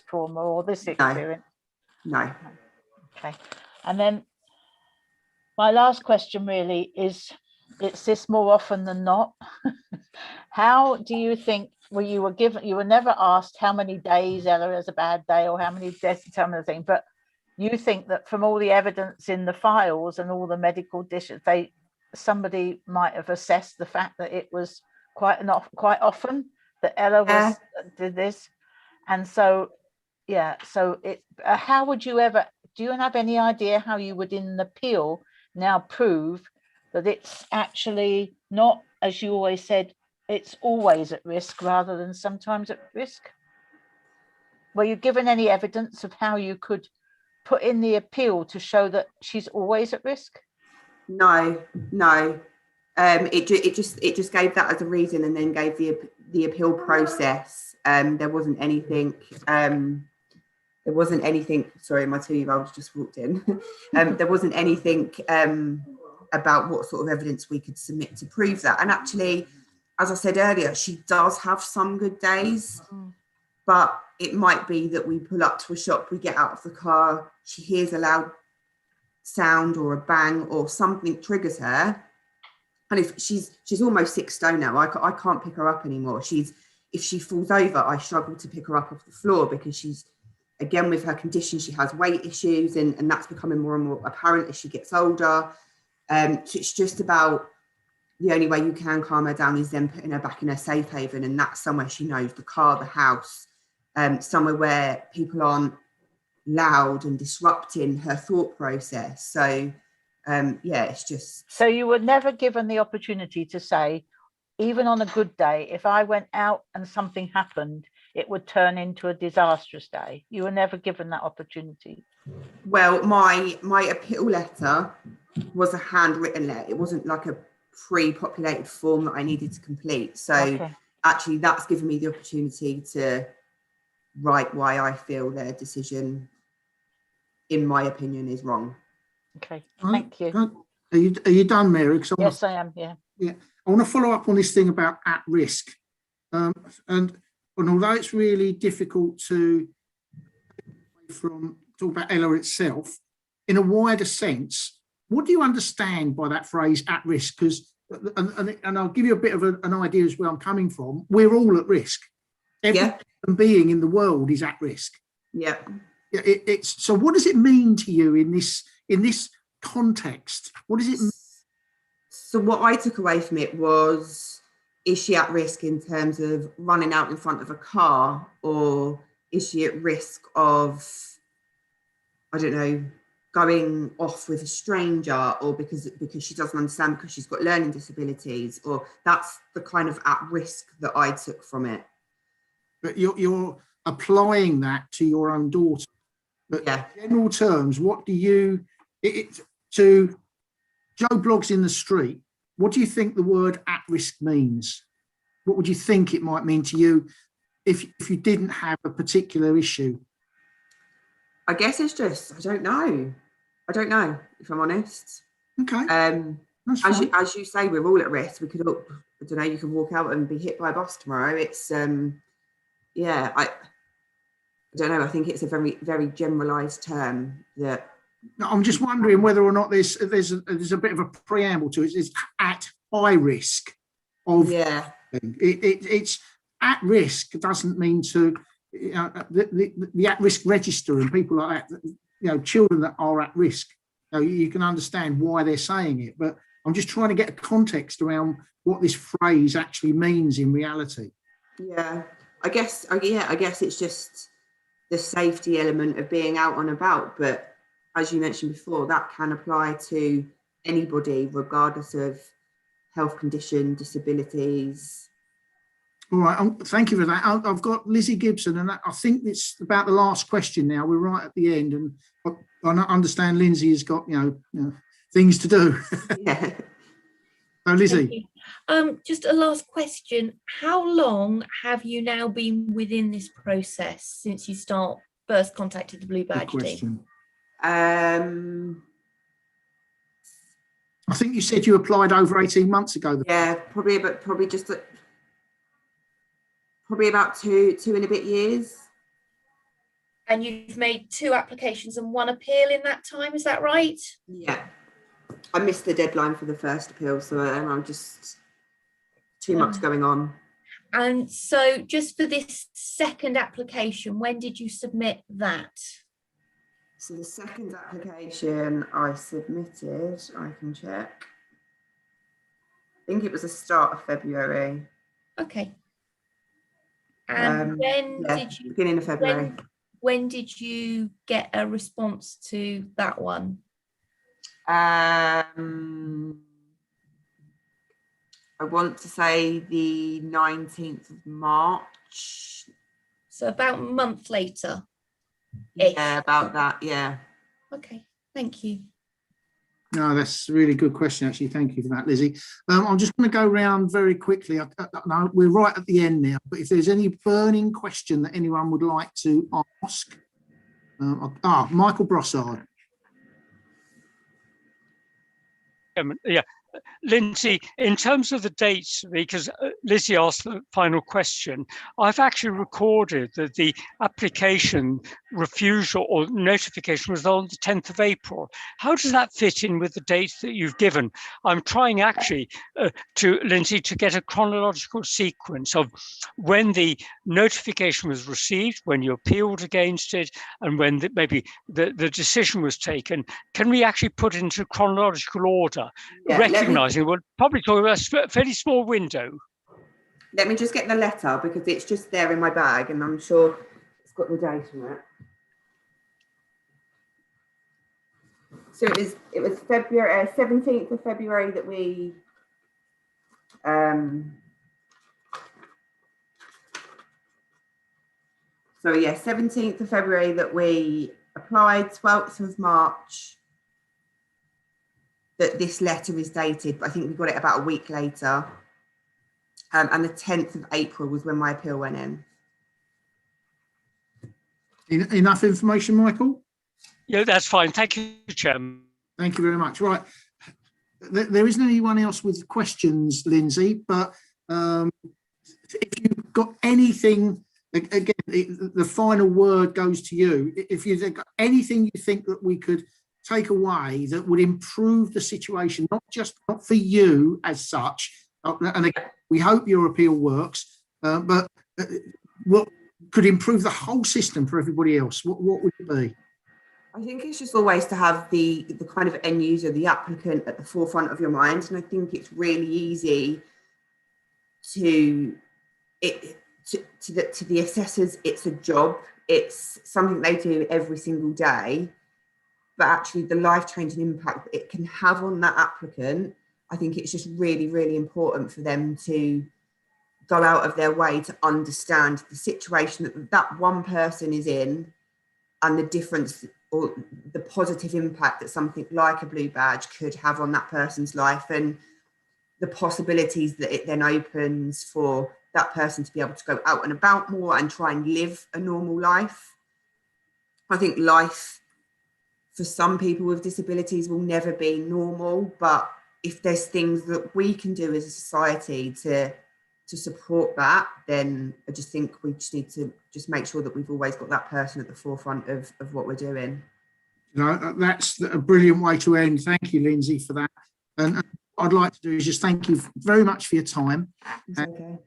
trauma or this experience? No. Okay. And then my last question really is, it's this more often than not. How do you think, you were never asked how many days Ella has a bad day or how many days, some of the thing, but you think that from all the evidence in the files and all the medical dishes, somebody might have assessed the fact that it was quite often that Ella did this. And so, yeah, so how would you ever, do you have any idea how you would in an appeal now prove that it's actually not, as you always said, it's always at risk rather than sometimes at risk? Were you given any evidence of how you could put in the appeal to show that she's always at risk? No. It just gave that as a reason, and then gave the appeal process. There wasn't anything. Sorry, my 2-year-old just walked in. There wasn't anything about what sort of evidence we could submit to prove that. And actually, as I said earlier, she does have some good days, but it might be that we pull up to a shop, we get out of the car, she hears a loud sound or a bang or something triggers her. And if she's almost 6 stone now, I can't pick her up anymore. If she falls over, I struggle to pick her up off the floor because she's, again, with her condition, she has weight issues, and that's becoming more and more apparent as she gets older. So it's just about, the only way you can calm her down is then putting her back in her safe haven, and that's somewhere she knows, the car, the house, somewhere where people aren't loud and disrupting her thought process. So yeah, it's just. So you were never given the opportunity to say, even on a good day, if I went out and something happened, it would turn into a disastrous day. You were never given that opportunity. Well, my appeal letter was a handwritten letter. It wasn't like a pre-populated form that I needed to complete. So actually that's given me the opportunity to write why I feel their decision, in my opinion, is wrong. Okay, thank you. Are you done, Mary? Yes, I am, yeah. Yeah, I want to follow up on this thing about at risk. And although it's really difficult to talk about Ella itself, in a wider sense, what do you understand by that phrase at risk? Because, and I'll give you a bit of an idea as where I'm coming from. We're all at risk. Every human being in the world is at risk. Yeah. So what does it mean to you in this context? What does it mean? So what I took away from it was, is she at risk in terms of running out in front of a car, or is she at risk of, I don't know, going off with a stranger, or because she doesn't understand because she's got learning disabilities? Or that's the kind of at risk that I took from it. But you're applying that to your own daughter. But in general terms, what do you, to Joe Bloggs in the street, what do you think the word at risk means? What would you think it might mean to you if you didn't have a particular issue? I guess it's just, I don't know, if I'm honest. Okay. As you say, we're all at risk. We could all, I don't know, you could walk out and be hit by a bus tomorrow. It's yeah, I don't know. I think it's a very, very generalised term that. I'm just wondering whether or not there's a bit of a preamble to it. It's at high risk of. Yeah. It's at risk doesn't mean to the at risk register and people like that. Children that are at risk. You can understand why they're saying it, but I'm just trying to get a context around what this phrase actually means in reality. Yeah, I guess it's just the safety element of being out and about. But as you mentioned before, that can apply to anybody, regardless of health condition, disabilities. All right, thank you for that. I've got Lizzie Gibson, and I think it's about the last question now. We're right at the end, and I understand Lindsay has got things to do. Yeah. So Lizzie. Just a last question. How long have you now been within this process since you first contacted the Blue Badge team? I think you said you applied over 18 months ago. Yeah, probably just Probably about two and a bit years. And you've made 2 applications and 1 appeal in that time, is that right? Yeah. I missed the deadline for the first appeal, so I'm just too much going on. And so just for this second application, when did you submit that? So the second application I submitted, I can check. I think it was the start of February. Okay. And when did you, beginning of February. When did you get a response to that one? I want to say the 19th of March. So about a month later. Yeah, about that, yeah. Okay, thank you. No, that's a really good question, actually. Thank you for that, Lizzie. I'm just going to go around very quickly. No, we're right at the end now, but if there's any burning question that anyone would like to ask. Michael Brossard. Yeah, Lindsay, in terms of the dates, because Lizzie asked the final question, I've actually recorded that the application refusal or notification was on the 10th of April. How does that fit in with the dates that you've given? I'm trying actually Lindsay, to get a chronological sequence of when the notification was received, when you appealed against it, and when maybe the decision was taken. Can we actually put it into chronological order? Yeah, recognizing we're probably talking about a fairly small window. Let me just get the letter because it's just there in my bag and I'm sure it's got the date on it. So it was February 17th of February that we so yeah, 17th of February that we applied, 12th of March that this letter is dated, but I think we got it about a week later. And the 10th of April was when my appeal went in. Enough information, Michael? Yeah, that's fine. Thank you, Chairman. Thank you very much. Right. There isn't anyone else with questions, Lindsay, but if you've got anything, again, the final word goes to you. If you've got anything you think that we could take away that would improve the situation, not for you as such, and again, we hope your appeal works, but what could improve the whole system for everybody else, what would it be? I think it's just always to have the kind of end user, the applicant, at the forefront of your mind, and I think it's really easy to the assessors. It's a job, it's something they do every single day. But actually the life-changing impact that it can have on that applicant, I think it's just really, really important for them to go out of their way to understand the situation that one person is in and the difference or the positive impact that something like a blue badge could have on that person's life and the possibilities that it then opens for that person to be able to go out and about more and try and live a normal life. I think life for some people with disabilities will never be normal, but if there's things that we can do as a society to support that, then I just think we just need to just make sure that we've always got that person at the forefront of what we're doing. You know, that's a brilliant way to end. Thank you, Lindsay, for that. And what I'd like to do is just thank you very much for your time. It's okay.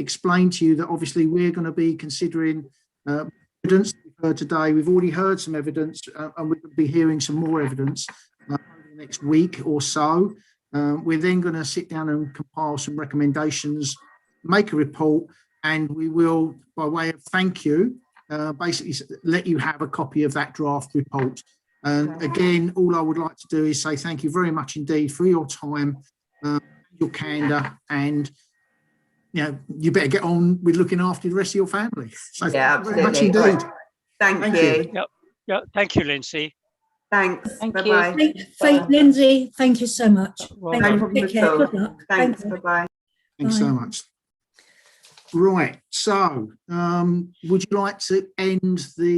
Explain to you that obviously we're going to be considering evidence we've heard today. We've already heard some evidence and we're going to be hearing some more evidence over the next week or so. We're then going to sit down and compile some recommendations, make a report, and we will, by way of thank you, basically let you have a copy of that draft report. And again, all I would like to do is say thank you very much indeed for your time, your candour, and you better get on with looking after the rest of your family. So yeah, thank you very much indeed. Thank you. Yep. Thank you, Lindsay. Thanks. Thank Bye-bye. Thank Lindsay. Thank you so much. Well Thank No you. problem Take at care. all. Good luck. Thanks. Thank you. Bye-bye. Thanks so much. Right. So would you like to end the